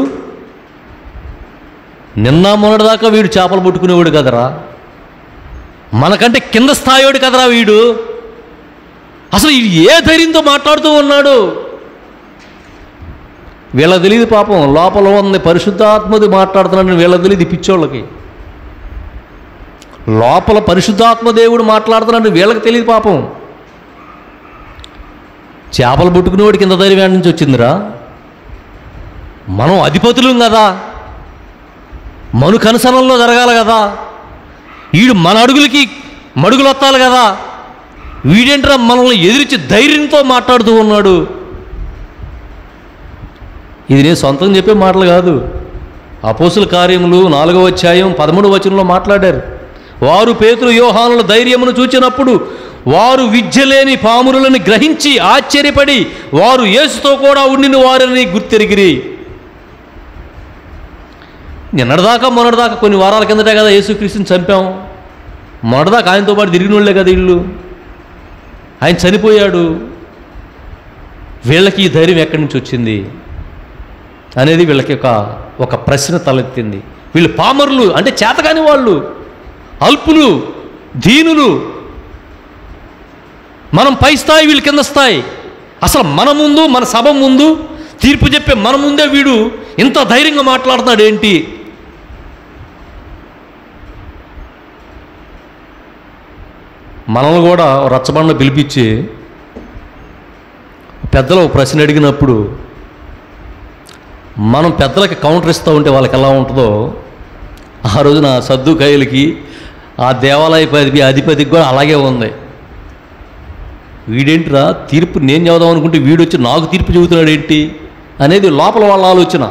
నిన్న మొన్నటిదాకా వీడు చేపలు పట్టుకునేవాడు కదరా, మనకంటే కింద స్థాయివాడు కదరా వీడు, అసలు వీడు ఏ ధైర్యంతో మాట్లాడుతూ ఉన్నాడు? వీళ్ళకి తెలియదు పాపం, లోపల ఉంది పరిశుద్ధాత్మది మాట్లాడుతున్నాడని వీళ్ళకి తెలియదు. పిచ్చోళ్ళకి లోపల పరిశుద్ధాత్మ దేవుడు మాట్లాడుతున్నాడు, వీళ్ళకి తెలియదు పాపం. చేపలు పట్టుకునేవాడు కింద ధైర్యం నుంచి వచ్చిందిరా? మనం అధిపతులం కదా, మను కనసనంలో జరగాలి కదా, వీడు మన అడుగులకి మడుగులు వత్తాలి కదా, వీడేంట్రా మనల్ని ఎదిరించి ధైర్యంతో మాట్లాడుతూ ఉన్నాడు? ఇది నేను సొంతం చెప్పే మాటలు కాదు. అపోస్తుల కార్యములు 4వ అధ్యాయం 13వ వచనంలో మాట్లాడారు. వారు పేతురు యోహానుల ధైర్యమును చూచినప్పుడు వారు విద్యలేని పామురులను గ్రహించి ఆశ్చర్యపడి వారు యేసుతో కూడా ఉండిన వారిని గుర్తెరిగిరి. మొన్నటిదాకా కొన్ని వారాల కిందటే కదా యేసుక్రీస్తుని చంపాం. మొన్నటిదాకా ఆయనతో పాటు తిరిగిన వాళ్ళే కదా వీళ్ళు. ఆయన చనిపోయాడు, వీళ్ళకి ఈ ధైర్యం ఎక్కడి నుంచి వచ్చింది అనేది వీళ్ళకి ఒక ప్రశ్న తలెత్తింది. వీళ్ళు పామరులు అంటే చేతకాని వాళ్ళు, అల్పులు, దీనులు. మనం పై స్థాయి, వీళ్ళు కింద స్థాయి. అసలు మన ముందు, మన సభ ముందు తీర్పు చెప్పే మన ముందే వీడు ఇంత ధైర్యంగా మాట్లాడుతున్నాడు ఏంటి? మనల్ని కూడా రచ్చబండ పిలిపించి పెద్దలు ప్రశ్న అడిగినప్పుడు మనం పెద్దలకి కౌంటర్ ఇస్తూ ఉంటే వాళ్ళకి ఎలా ఉంటుందో, ఆ రోజున సద్దుకాయలకి ఆ దేవాలయ అధిపతికి కూడా అలాగే ఉంది. వీడేంటిరా తీర్పు నేను చెబుదాం అనుకుంటే వీడు వచ్చి నాకు తీర్పు చెబుతున్నాడు ఏంటి అనేది లోపల వాళ్ళ ఆలోచన.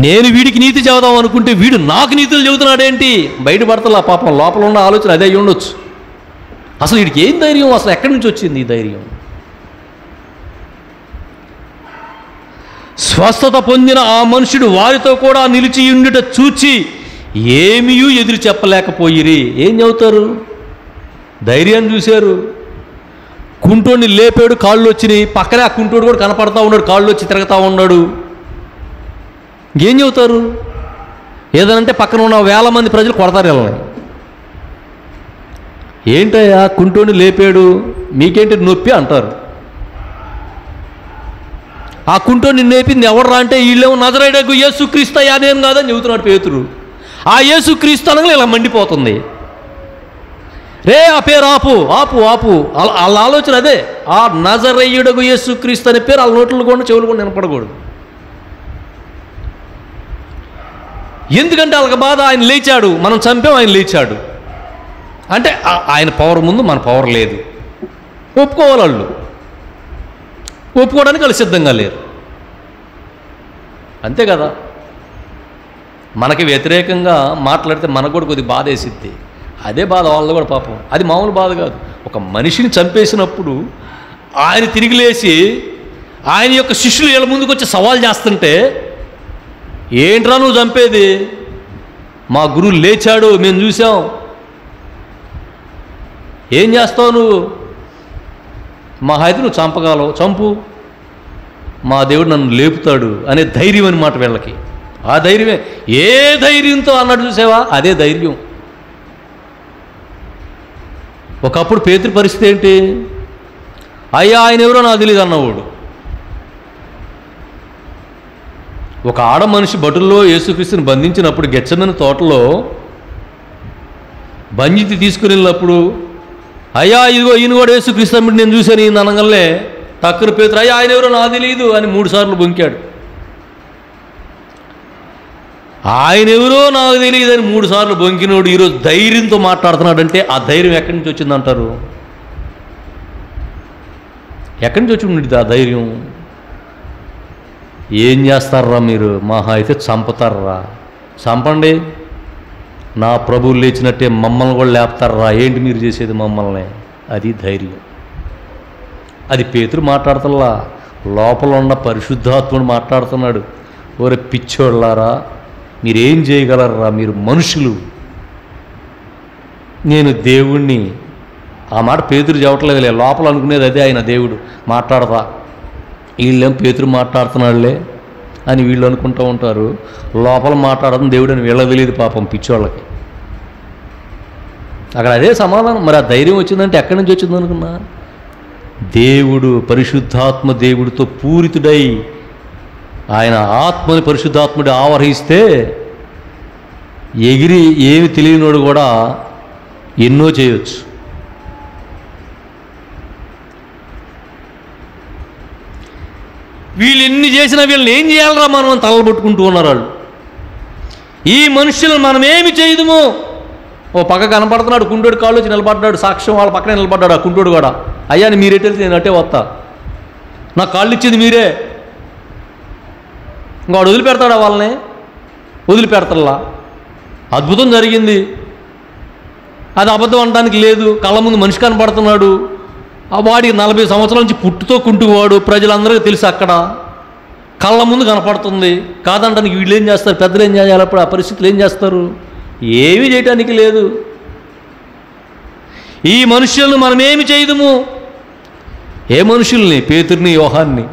నేను వీడికి నీతి చెబుదాం అనుకుంటే వీడు నాకు నీతులు చెబుతున్నాడేంటి? బయటపడతలా పాపం, లోపల ఉన్న ఆలోచన అదే అయి ఉండొచ్చు. అసలు వీడికి ఏం ధైర్యం? అసలు ఎక్కడి నుంచి వచ్చింది ఈ ధైర్యం? స్వస్థత పొందిన ఆ మనుషుడు వారితో కూడా నిలిచి ఉండుట చూచి ఏమీ ఎదురు చెప్పలేకపోయిరి. ఏం చెబుతారు? ధైర్యాన్ని చూశారు. కుంటోడిని లేపాడు, కాళ్ళు వచ్చినాయి. పక్కనే ఆ కుంటోడు కూడా కనపడతా ఉన్నాడు, కాళ్ళు వచ్చి తిరగతా ఉన్నాడు. ఏం చెబుతారు? ఏదనంటే పక్కన ఉన్న 1000 మంది ప్రజలు కొడతారు వీళ్ళని. ఏంటయ్యా కుంటోడిని లేపాడు, మీకేంటి నొప్పి అంటారు. ఆ కుంటోడిని లేపింది ఎవర్రా అంటే వీళ్ళేమో నజరేయుడగు యేసుక్రీస్తు అయ్యా నేను కాదని చెబుతున్నాడు పేతురు. ఆ యేసుక్రీస్తు అనగా ఇలా మండిపోతుంది. రే ఆ పేరు ఆపు ఆపు ఆపు. వాళ్ళ ఆలోచన అదే. ఆ నజరేయుడగు యేసుక్రీస్తు అనే పేరు వాళ్ళ నోట్లు కూడా చెవులు కూడా వినపడకూడదు. ఎందుకంటే వాళ్ళకి బాధ, ఆయన లేచాడు, మనం చంపాం, ఆయన లేచాడు అంటే ఆయన పవర్ ముందు మన పవర్ లేదు. ఒప్పుకోవాలి వాళ్ళు, ఒప్పుకోవడానికి వాళ్ళు సిద్ధంగా లేరు. అంతే కదా. మనకి వ్యతిరేకంగా మాట్లాడితే మనకు కూడా కొద్దిగా బాధ వేసిద్ది. అదే బాధ వాళ్ళది కూడా పాపం. అది మామూలు బాధ కాదు. ఒక మనిషిని చంపేసినప్పుడు ఆయన తిరిగి లేచి ఆయన యొక్క శిష్యులు వీళ్ళ ముందుకు వచ్చి సవాల్ చేస్తుంటే, ఏంట్రా నువ్వు చంపేది? మా గురువు లేచాడు, మేము చూసాం. ఏం చేస్తావు నువ్వు? మా అయితే నువ్వు చంపగలవు, చంపు, మా దేవుడు నన్ను లేపుతాడు అనే ధైర్యం అన్నమాట వీళ్ళకి. ఆ ధైర్యమే. ఏ ధైర్యంతో అన్నాడు చూసావా, అదే ధైర్యం. ఒకప్పుడు పేతురు పరిస్థితి ఏంటి? అయ్యా ఆయన ఎవరో నాకు తెలియదు అన్నవాడు. ఒక ఆడ మనిషి భటుల్లో యేసుక్రీస్తుని బంధించినప్పుడు గెత్సెమనే తోటలో బంధించి తీసుకుని వెళ్ళినప్పుడు, అయ్యా ఇదిగో ఈయన కూడా యేసుక్రీస్తు అమ్మడి నేను చూశాను ఈయన అనగానే టక్కున పేతురు, అయ్యా ఆయన ఎవరో నాకు తెలియదు అని 3 సార్లు బొంకాడు. ఆయన ఎవరో నాకు తెలియదు అని 3 సార్లు బొంకినోడు ఈరోజు ధైర్యంతో మాట్లాడుతున్నాడంటే ఆ ధైర్యం ఎక్కడి నుంచి వచ్చిందంటారు? ఎక్కడి నుంచి వచ్చి ఉండిద్ది ఆ ధైర్యం? ఏం చేస్తారా మీరు? మహా అయితే చంపుతారా? చంపండి, నా ప్రభువు లేచినట్టే మమ్మల్ని కూడా లేపుతారా? ఏంటి మీరు చేసేది మమ్మల్ని? అది ధైర్యం. అది పేతురు మాట్లాడుతున్నా, లోపల ఉన్న పరిశుద్ధాత్ముడు మాట్లాడుతున్నాడు. ఓరే పిచ్చోళ్ళారా, మీరేం చేయగలరా? మీరు మనుషులు, నేను దేవుణ్ణి. ఆ మాట పేతురు చెప్పట్లేదులే, లోపల అనుకునేది అదే, ఆయన దేవుడు మాట్లాడతా. వీళ్ళేం పేతురు మాట్లాడుతున్నాడులే అని వీళ్ళు అనుకుంటూ ఉంటారు. లోపల మాట్లాడడం దేవుడు అని వీళ్ళకి తెలియదు పాపం పిచ్చోళ్ళకి. అక్కడ అదే సమాధానం. మరి ఆ ధైర్యం వచ్చిందంటే ఎక్కడి నుంచి వచ్చింది అనుకున్నా? దేవుడు, పరిశుద్ధాత్మ దేవుడితో పూరితుడై ఆయన ఆత్మని పరిశుద్ధాత్ముడు ఆవహిస్తే ఎగిరి ఏమి తెలియనోడు కూడా ఎన్నో చేయొచ్చు. వీళ్ళు ఎన్ని చేసినా వీళ్ళని ఏం చేయాలరా మనం తలలు పట్టుకుంటూ ఉన్నారు వాళ్ళు. ఈ మనుషులను మనం ఏమి చేయదుము. ఓ పక్క కనపడుతున్నాడు కుంటోడు, కాళ్ళు వచ్చి నిలబడ్డాడు, సాక్ష్యం వాళ్ళ పక్కనే నిలబడ్డాడు. ఆ కుంటోడు కూడా, అయ్యా మీరెట్టెళ్తే నేను అట్టే వస్తా, నాకు కాళ్ళు ఇచ్చింది మీరే. ఇంకా వాడు వదిలిపెడతాడా? వాళ్ళని వదిలిపెడతల్లా. అద్భుతం జరిగింది, అది అబద్ధం అనడానికి లేదు. కళ్ళ ముందు మనిషి కనపడుతున్నాడు. ఆ వాడికి 40 సంవత్సరాల నుంచి పుట్టుతో కుంటువాడు, ప్రజలందరికీ తెలుసు. అక్కడ కళ్ళ ముందు కనపడుతుంది. కాదంటానికి వీళ్ళు ఏం చేస్తారు? పెద్దలు ఏం చేయాలి? అప్పుడు ఆ పరిస్థితులు ఏం చేస్తారు? ఏమీ చేయటానికి లేదు. ఈ మనుషులను మనం ఏమి చేయదుము. ఏ మనుషుల్ని? పేతుర్ని, యోహాన్ని.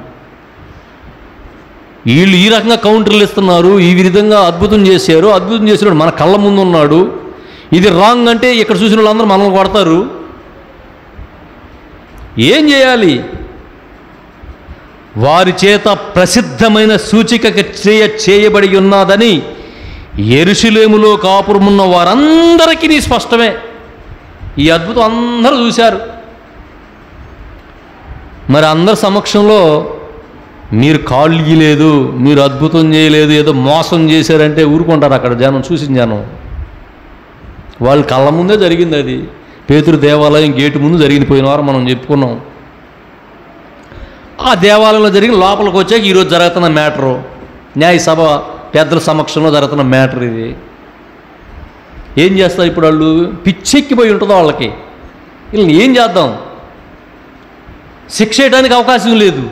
వీళ్ళు ఈ రకంగా కౌంటర్లు ఇస్తున్నారు, ఈ విధంగా అద్భుతం చేశారు. అద్భుతం చేసినాడు మన కళ్ళ ముందు ఉన్నాడు. ఇది రాంగ్ అంటే ఇక్కడ చూసిన వాళ్ళందరూ మనల్ని కొడతారు. ఏం చేయాలి? వారి చేత ప్రసిద్ధమైన సూచిక చేయబడి ఉన్నదని యెరూషలేములో కాపురమున్న వారందరికీ స్పష్టమే. ఈ అద్భుతం అందరూ చూశారు. మరి అందరి సమక్షంలో మీరు కాళ్ళు ఇయ్యలేదు, మీరు అద్భుతం చేయలేదు, ఏదో మోసం చేశారంటే ఊరుకుంటారు అక్కడ జనం, చూసిన జనం. వాళ్ళ కళ్ళ ముందే జరిగింది. అది పేతురు దేవాలయం గేటు ముందు జరిగింది. పోయిన వారం మనం చెప్పుకున్నాం. ఆ దేవాలయంలో జరిగిన లోపలికి వచ్చాక ఈరోజు జరుగుతున్న మ్యాటరు, న్యాయ సభ పెద్దల సమక్షంలో జరుగుతున్న మ్యాటర్ ఇది. ఏం చేస్తారు ఇప్పుడు? వాళ్ళు పిచ్చెక్కిపోయి ఉంటుందో వాళ్ళకి. వీళ్ళని ఏం చేద్దాం? శిక్ష చేయడానికి అవకాశం లేదు,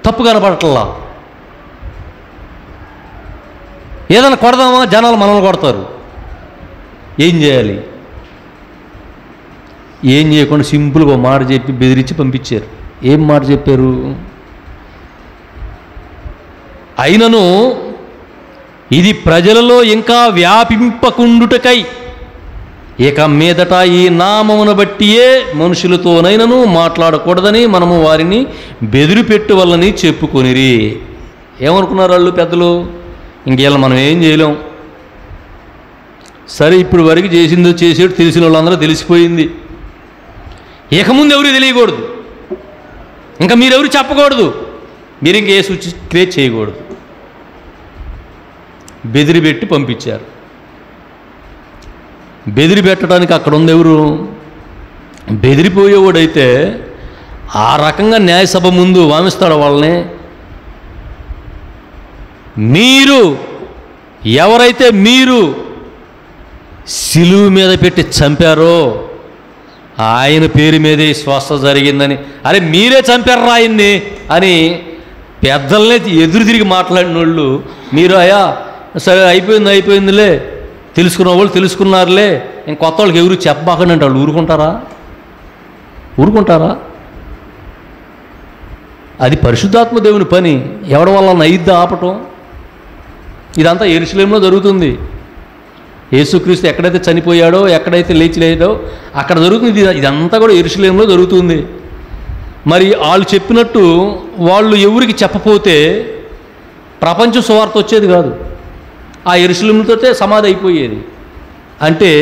తప్పు కనపడట్లా. ఏదైనా కొడదామా, జనాలు మనల్ని కొడతారు. ఏం చేయాలి? ఏం చేయకుండా సింపుల్గా ఒక మాట చెప్పి బెదిరించి పంపించారు. ఏం మాట చెప్పారు? అయినను ఇది ప్రజలలో ఇంకా వ్యాపింపకుండుటకై ఇక మీదట ఈ నామమును బట్టియే మనుషులతోనైనను మాట్లాడకూడదని మనము వారిని బెదిరిపెట్టువల్లని చెప్పుకొనిరి. ఏమనుకున్నారు వాళ్ళు పెద్దలు? ఇంకేళ్ళ మనం ఏం చేయలేం. సరే ఇప్పుడు వరకు చేసిందో చేసేడు తెలిసిన వాళ్ళందరూ తెలిసిపోయింది. ఇక ముందు ఎవరు తెలియకూడదు, ఇంకా మీరెవరు చెప్పకూడదు, మీరు ఇంక ఏ సూచి క్రియేట్ చేయకూడదు. బెదిరిపెట్టి పంపించారు. బెదిరిపెట్టడానికి అక్కడ ఉంది ఎవరు? బెదిరిపోయేవాడైతే ఆ రకంగా న్యాయసభ ముందు వామిస్తాడు వాళ్ళని. మీరు ఎవరైతే మీరు సిలువ మీద పెట్టి చంపారో ఆయన పేరు మీదే ఈ స్వస్థత జరిగిందని, అరే మీరే చంపారు ఆయన్ని అని పెద్దల్నే ఎదురు తిరిగి మాట్లాడిన వాళ్ళు మీరు అయ్యా సరే అయిపోయిందిలే, తెలుసుకున్న వాళ్ళు తెలుసుకున్నారులే, ఇంక కొత్త వాళ్ళకి ఎవరు చెప్పబాకండి అంటే వాళ్ళు ఊరుకుంటారా? అది పరిశుద్ధాత్మ దేవుని పని. ఎవరి వల్ల నైద్ద ఆపటం? ఇదంతా యెరూషలేములో జరుగుతుంది. యేసుక్రీస్తు ఎక్కడైతే చనిపోయాడో, ఎక్కడైతే లేచాడో అక్కడ జరుగుతుంది. ఇదంతా కూడా యెరూషలేములో జరుగుతుంది. మరి వాళ్ళు చెప్పినట్టు వాళ్ళు ఎవరికి చెప్పపోతే ప్రపంచం సువార్త వచ్చేది కాదు, ఆ యెరూషలేముతోటే సమాధి అయిపోయేది. అంటే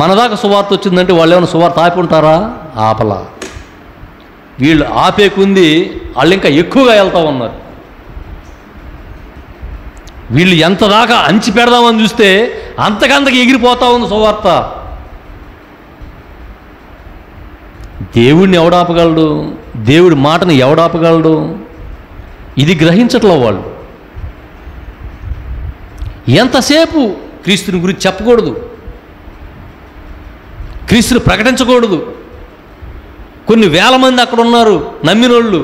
మనదాకా సువార్త వచ్చిందంటే వాళ్ళు ఏమైనా సువార్త ఆపి ఉంటారా? ఆపలా. వీళ్ళు ఆపేకుంది వాళ్ళు ఇంకా ఎక్కువగా వెళ్తూ ఉన్నారు. వీళ్ళు ఎంత దాకా అంచి పెడదామని చూస్తే అంతకంతకు ఎగిరిపోతూ ఉంది సువార్త. దేవుడిని ఎవడాపగలడు? దేవుడి మాటను ఎవడాపగలడు? ఇది గ్రహించట్లే వాళ్ళు. ఎంతసేపు క్రీస్తుని గురించి చెప్పకూడదు, క్రీస్తుని ప్రకటించకూడదు. కొన్ని వేల మంది అక్కడ ఉన్నారు నమ్మినోళ్ళు.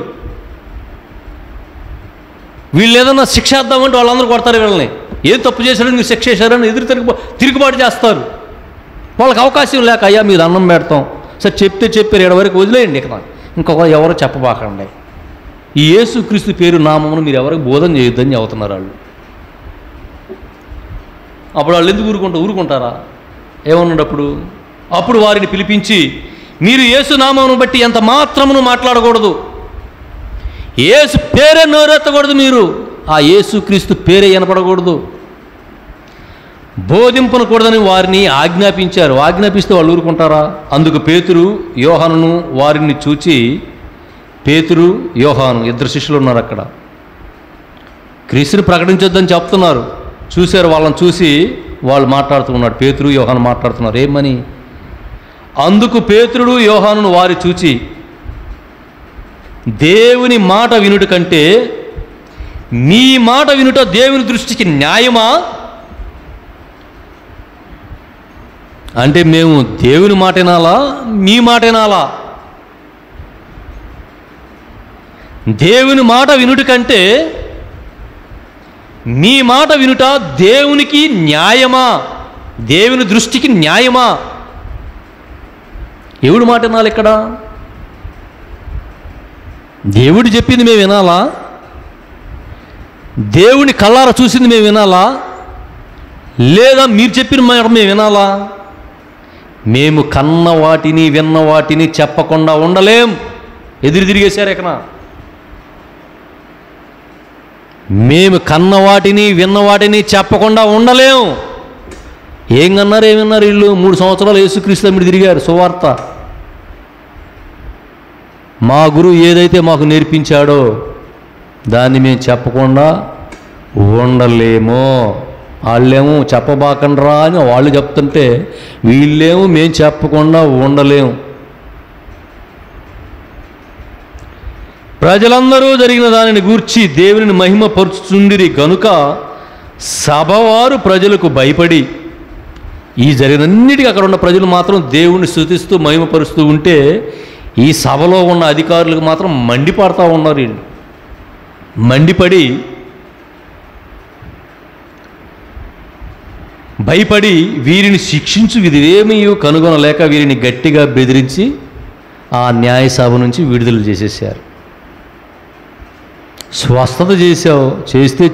వీళ్ళు ఏదన్నా శిక్ష వేద్దామంటే వాళ్ళందరూ కొడతారు వీళ్ళని. ఏం తప్పు చేశారని మీరు శిక్ష చేశారని ఎదురు తిరుగుబాటు చేస్తారు. వాళ్ళకి అవకాశం లేక అయ్యా మీరు అన్నం పెడతాం సరే చెప్పారు, ఏడు వరకు వదిలేయండి, ఇక్కడ ఇంకొక ఎవరు చెప్పబాకండి. ఈ యేసుక్రీస్తు పేరు నామమును మీరు ఎవరికి బోధన చేయొద్దని చెబుతున్నారు వాళ్ళు. అప్పుడు వాళ్ళు ఎందుకు ఊరుకుంటారా? ఏమన్నాడు అప్పుడు వారిని పిలిపించి, మీరు యేసు నామమును బట్టి ఎంత మాత్రమును మాట్లాడకూడదు, యేసు పేరే నోరెత్తకూడదు, మీరు ఆ యేసుక్రీస్తు పేరే వినపడకూడదు, బోధింపనకూడదని వారిని ఆజ్ఞాపించారు. ఆజ్ఞాపిస్తే వాళ్ళు ఊరుకుంటారా? అందుకు పేతురు యోహానును వారిని చూచి, పేతురు యోహాను ఇద్దరు శిష్యులు ఉన్నారు అక్కడ, క్రీస్తుని ప్రకటించొద్దని చెప్తున్నారు. చూశారు, వాళ్ళని చూసి వాళ్ళు మాట్లాడుతున్నాడు, పేతురు యోహాను మాట్లాడుతున్నారు. ఏమని? అందుకు పేతురుడు యోహానును వారి చూచి, దేవుని మాట వినుట కంటే మీ మాట వినుట దేవుని దృష్టికి న్యాయమా? అంటే మేము దేవుని మాట వినాలా, మీ మాట వినాలా? దేవుని మాట వినుట కంటే మీ మాట వినుట దేవునికి న్యాయమా, దేవుని దృష్టికి న్యాయమా? ఎవడు మాట వినాలి ఇక్కడ? దేవుడు చెప్పింది మేము వినాలా? దేవుని కళ్ళారా చూసింది మేము వినాలా? లేదా మీరు చెప్పిన మాట మేము వినాలా? మేము కన్న వాటిని విన్న వాటిని చెప్పకుండా ఉండలేం. ఎదురు తిరిగేశారు ఇక్కడ. మేము కన్న వాటిని విన్న వాటిని చెప్పకుండా ఉండలేం. ఏం కన్నారు ఏమన్నారు వీళ్ళు? 3 సంవత్సరాలు యేసుక్రీస్తు మీద తిరిగారు సువార్త. మా గురువు ఏదైతే మాకు నేర్పించాడో దాన్ని మేము చెప్పకుండా ఉండలేమో. వాళ్ళేమో చెప్పబాకండ్రా అని వాళ్ళు చెప్తుంటే వీళ్ళేమో మేము చెప్పకుండా ఉండలేము. ప్రజలందరూ జరిగిన దానిని గూర్చి దేవుని మహిమపరుచుచుండిరి గనుక సభవారు ప్రజలకు భయపడి, ఈ జరిగినన్నిటికీ అక్కడ ఉన్న ప్రజలు మాత్రం దేవుణ్ణి స్తుతిస్తూ మహిమపరుస్తూ ఉంటే ఈ సభలో ఉన్న అధికారులకు మాత్రం మండిపడతా ఉన్నారు. వీళ్ళు మండిపడి భయపడి వీరిని శిక్షించు విధివేమీ కనుగొనలేక వీరిని గట్టిగా బెదిరించి ఆ న్యాయసభ నుంచి విడుదల చేసేసారు. స్వస్థత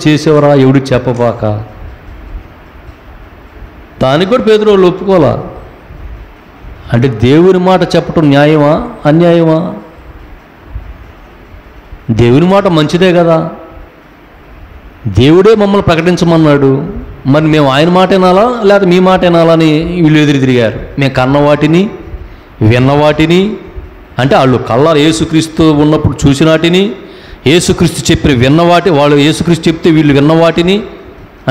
చేసేవరా ఎవడు చెప్పబాక. దానికి కూడా పేతురు వాళ్ళు ఒప్పుకోలా. అంటే దేవుని మాట చెప్పటం న్యాయమా అన్యాయమా? దేవుని మాట మంచిదే కదా, దేవుడే మమ్మల్ని ప్రకటించమన్నాడు. మరి మేము ఆయన మాట వినాలా లేకపోతే మీ మాట వినాలా అని వీళ్ళు ఎదురు తిరిగారు. మేము కన్న వాటిని విన్న వాటిని, అంటే వాళ్ళు కళ్ళ యేసుక్రీస్తు ఉన్నప్పుడు చూసిన వాటిని, యేసుక్రీస్తు చెప్పిన విన్నవాటి, వాళ్ళు యేసుక్రీస్తు చెప్తే వీళ్ళు విన్నవాటిని,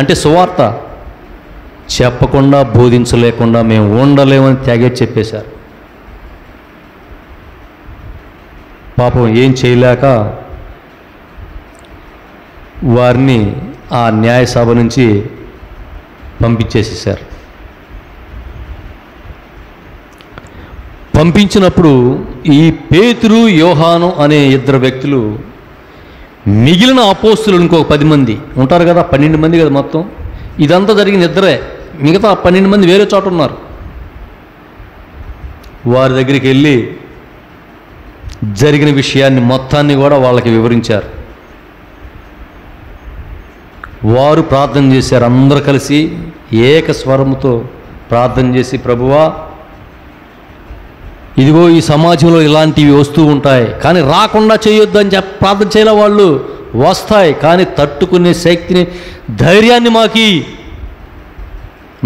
అంటే సువార్త చెప్పకుండా బోధించలేకుండా మేము ఉండలేమని తెగే చెప్పేశారు. పాపం ఏం చేయలేక వారిని ఆ న్యాయసభ నుంచి పంపించేసేసారు. పంపించినప్పుడు ఈ పేతురు యోహాను అనే ఇద్దరు వ్యక్తులు మిగిలిన అపోస్తులు ఇంకొక 10 మంది ఉంటారు కదా, 12 మంది కదా మొత్తం. ఇదంతా జరిగిన ఇద్దరే, మిగతా 12 మంది వేరే చోట ఉన్నారు. వారి దగ్గరికి వెళ్ళి జరిగిన విషయాన్ని మొత్తాన్ని కూడా వాళ్ళకి వివరించారు. వారు ప్రార్థన చేశారు. అందరూ కలిసి ఏక స్వరముతో ప్రార్థన చేసి, ప్రభువా, ఇదిగో ఈ సమాజంలో ఇలాంటివి వస్తూ ఉంటాయి, కానీ రాకుండా చేయొద్దు అని ప్రార్థన చేయలే వాళ్ళు. వస్తాయి, కానీ తట్టుకునే శక్తిని, ధైర్యాన్ని మాకి,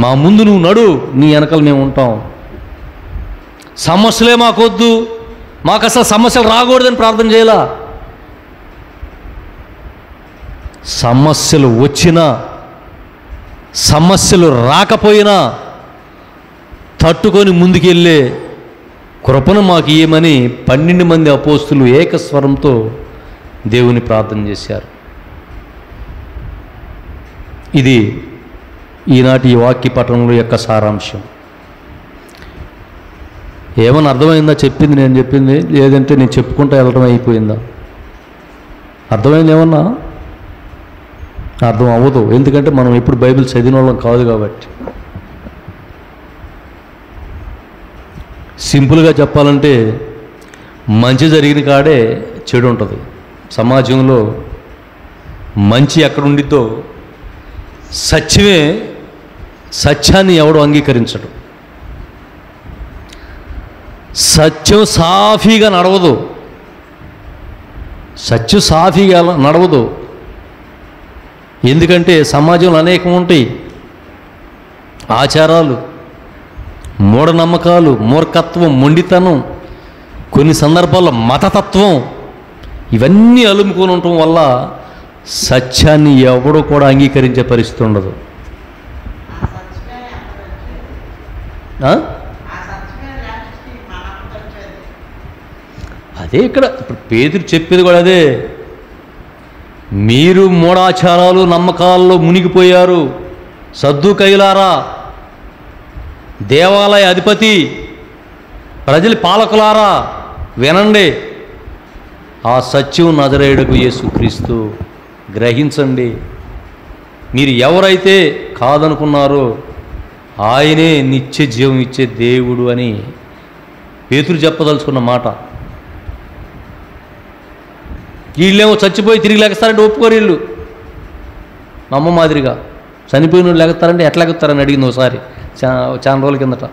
మా ముందు నువ్వు నడు, నీ వెనకాల మేము ఉంటాం. సమస్యలే మాకొద్దు, మాకు అసలు సమస్యలు రాకూడదని ప్రార్థన చేయాల. సమస్యలు వచ్చినా సమస్యలు రాకపోయినా తట్టుకొని ముందుకెళ్ళే కృపను మాకు ఇయ్యమని 12 మంది అపోస్తులు ఏకస్వరంతో దేవుని ప్రార్థన చేశారు. ఇది ఈనాటి ఈ వాక్య పఠనంలో యొక్క సారాంశం. ఏమన్నా అర్థమైందా చెప్పింది? నేను చెప్పింది లేదంటే నేను చెప్పుకుంటూ వెళ్ళడం అయిపోయిందా? అర్థమైంది ఏమన్నా? అర్థం అవ్వదు, ఎందుకంటే మనం ఎప్పుడు బైబిల్ చదివిన వాళ్ళం కాదు కాబట్టి. సింపుల్గా చెప్పాలంటే మంచి జరిగిన కాడే చెడు ఉంటుంది. సమాజంలో మంచి ఎక్కడ ఉండిద్దో సత్యాన్ని ఎవడు అంగీకరించడు. సత్యం సాఫీగా నడవదు, సత్యం సాఫీగా నడవదు. ఎందుకంటే సమాజంలో అనేకం ఉంటాయి, ఆచారాలు, మూఢనమ్మకాలు, మూర్ఖత్వం, మొండితనం, కొన్ని సందర్భాల్లో మతతత్వం, ఇవన్నీ అలుముకొని ఉండటం వల్ల సత్యాన్ని ఎవడో కూడా అంగీకరించే పరిస్థితి ఉండదు. అదే ఇక్కడ ఇప్పుడు పేతురు చెప్పేది కూడా అదే. మీరు మూఢాచారాలు నమ్మకాల్లో మునిగిపోయారు, సద్దూకయ్యులారా, దేవాలయ అధిపతి, ప్రజల పాలకులారా, వినండి. ఆ సత్యం నజరేయుడకు యేసుక్రీస్తు, గ్రహించండి. మీరు ఎవరైతే కాదనుకున్నారో ఆయనే నిత్య జీవం ఇచ్చే దేవుడు అని పేతురు చెప్పదలుచుకున్న మాట. వీళ్ళేమో చచ్చిపోయి తిరిగి లెగస్తారంటే ఒప్పుకోరు. వీళ్ళు అమ్మ మాదిరిగా చనిపోయిన వాళ్ళు లెగస్తారంటే ఎట్లా లెగుతారని అడిగింది ఒకసారి, చాలా రోజుల కిందట.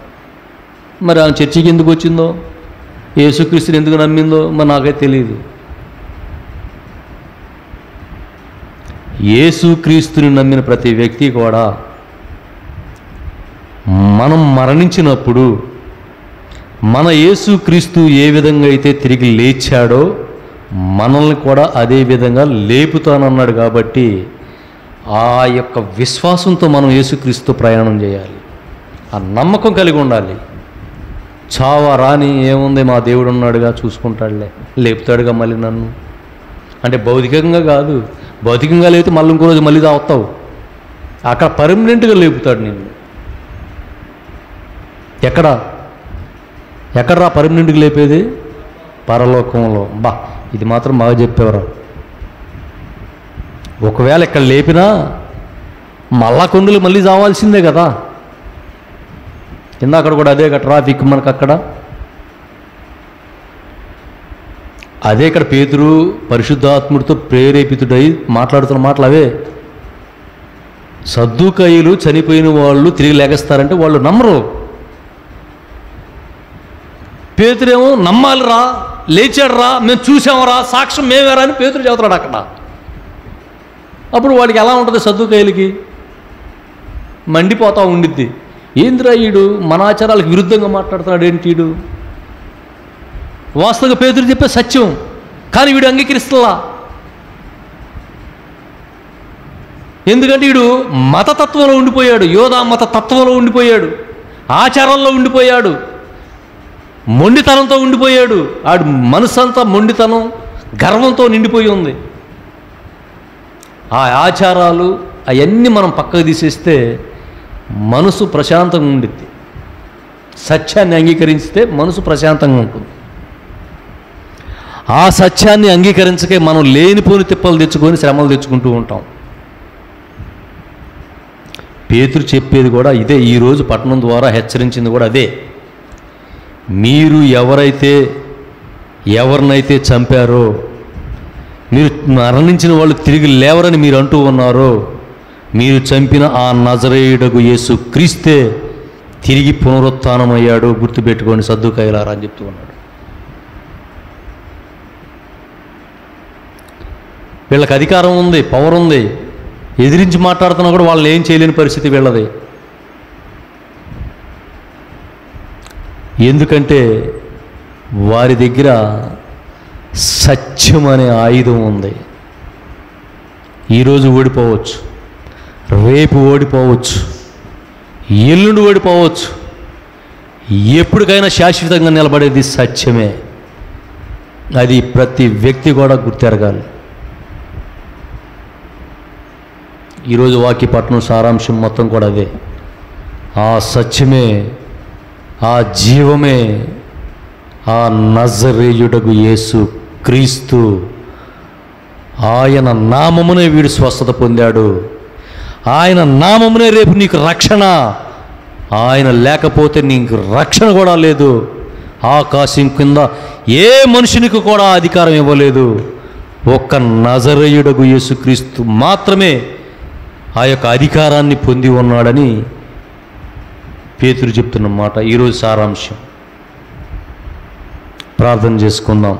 మరి ఆమె చర్చికి ఎందుకు వచ్చిందో, యేసుక్రీస్తుని ఎందుకు నమ్మిందో మరి నాకైతే తెలియదు. యేసుక్రీస్తుని నమ్మిన ప్రతి వ్యక్తి కూడా మనం మరణించినప్పుడు మన యేసుక్రీస్తు ఏ విధంగా అయితే తిరిగి లేచాడో మనల్ని కూడా అదే విధంగా లేపుతానన్నాడు. కాబట్టి ఆ యొక్క విశ్వాసంతో మనం యేసుక్రీస్తు ప్రయాణం చేయాలి, ఆ నమ్మకం కలిగి ఉండాలి. చావా రాని ఏముంది, మా దేవుడు ఉన్నాడుగా, చూసుకుంటాడులే, లేపుతాడుగా మళ్ళీ నన్ను అంటే భౌతికంగా కాదు. భౌతికంగా లేకపోతే మళ్ళీ ఇంకో రోజు మళ్ళీ తాగుతావు, అక్కడ పర్మనెంట్గా లేపుతాడు నిన్ను. ఎక్కడరా పర్మనెంట్గా లేపేది? పరలోకంలో. బా, ఇది మాత్రం బాగా చెప్పేవారు. ఒకవేళ ఇక్కడ లేపినా మళ్ళా కొండలు మళ్ళీ చావాల్సిందే కదా. కింద అక్కడ కూడా అదే ట్రాఫిక్ మనకు అక్కడ. అదే ఇక్కడ పేతురు పరిశుద్ధాత్ముడితో ప్రేరేపితుడై మాట్లాడుతున్న మాటలు అవే. సద్దూకయ్యులు చనిపోయిన వాళ్ళు తిరిగి లేగస్తారంటే వాళ్ళు నమ్మరు. పేతురేమో నమ్మాలిరా, లేచాడురా, మేము చూసామరా, సాక్ష్యం మేమేరా అని పేతురు చెబుతాడు అక్కడ. అప్పుడు వాడికి ఎలా ఉంటుంది? సద్దూకయ్యులకి మండిపోతా ఉండిద్ది. ఏందిరా ఈడు మన ఆచారాలకు విరుద్ధంగా మాట్లాడుతున్నాడు ఏంటి వీడు? వాస్తవంగా పేతురు చెప్పే సత్యం, కానీ వీడు అంగీకరిస్తలా. ఎందుకంటే వీడు మతతత్వంలో ఉండిపోయాడు, యోధా మత తత్వంలో ఉండిపోయాడు, ఆచారాల్లో ఉండిపోయాడు, మొండితనంతో ఉండిపోయాడు. ఆడు మనసంతా మొండితనం, గర్వంతో నిండిపోయి ఉంది. ఆ ఆచారాలు అవన్నీ మనం పక్కకు తీసేస్తే మనసు ప్రశాంతంగా ఉండిద్ది. సత్యాన్ని అంగీకరిస్తే మనసు ప్రశాంతంగా ఉంటుంది. ఆ సత్యాన్ని అంగీకరించకే మనం లేనిపోని తిప్పలు తెచ్చుకొని శ్రమలు తెచ్చుకుంటూ ఉంటాం. పేతురు చెప్పేది కూడా ఇదే, ఈరోజు పట్టణం ద్వారా హెచ్చరించింది కూడా అదే. మీరు ఎవరినైతే చంపారో, మీరు మరణించిన వాళ్ళు తిరిగి లేవరని మీరు అంటూ ఉన్నారో, మీరు చంపిన ఆ నజరేయుడగు యేసు క్రీస్తే తిరిగి పునరుత్థానమయ్యాడు, గుర్తుపెట్టుకొని సద్దుకాయలారా అని చెప్తూ ఉన్నాడు. వీళ్ళకి అధికారం ఉంది, పవర్ ఉంది, ఎదిరించి మాట్లాడుతున్నా కూడా వాళ్ళని ఏం చేయలేని పరిస్థితి వీళ్ళది. ఎందుకంటే వారి దగ్గర సత్యం అనే ఆయుధం ఉంది. ఈరోజు ఓడిపోవచ్చు, రేపు ఓడిపోవచ్చు, ఎల్లుండి ఓడిపోవచ్చు, ఎప్పటికైనా శాశ్వతంగా నిలబడేది సత్యమే. అది ప్రతి వ్యక్తి కూడా గుర్తెరగాలి. ఈరోజు వాక్యపట్నం సారాంశం మొత్తం కూడా అదే. ఆ సత్యమే, ఆ జీవమే, ఆ నజరేయుడగు యేసు క్రీస్తు. ఆయన నామమునే వీడు స్వస్థత పొందాడు. ఆయన నామమునే రేపు నీకు రక్షణ. ఆయన లేకపోతే నీకు రక్షణ కూడా లేదు. ఆకాశం కింద ఏ మనుషునికి కూడా అధికారం ఇవ్వలేదు. ఒక్క నజరేయుడగు యేసుక్రీస్తు మాత్రమే ఆ యొక్క అధికారాన్ని పొంది ఉన్నాడని పేతురు చెప్తున్న మాట ఈరోజు సారాంశం. ప్రార్థన చేసుకుందాం.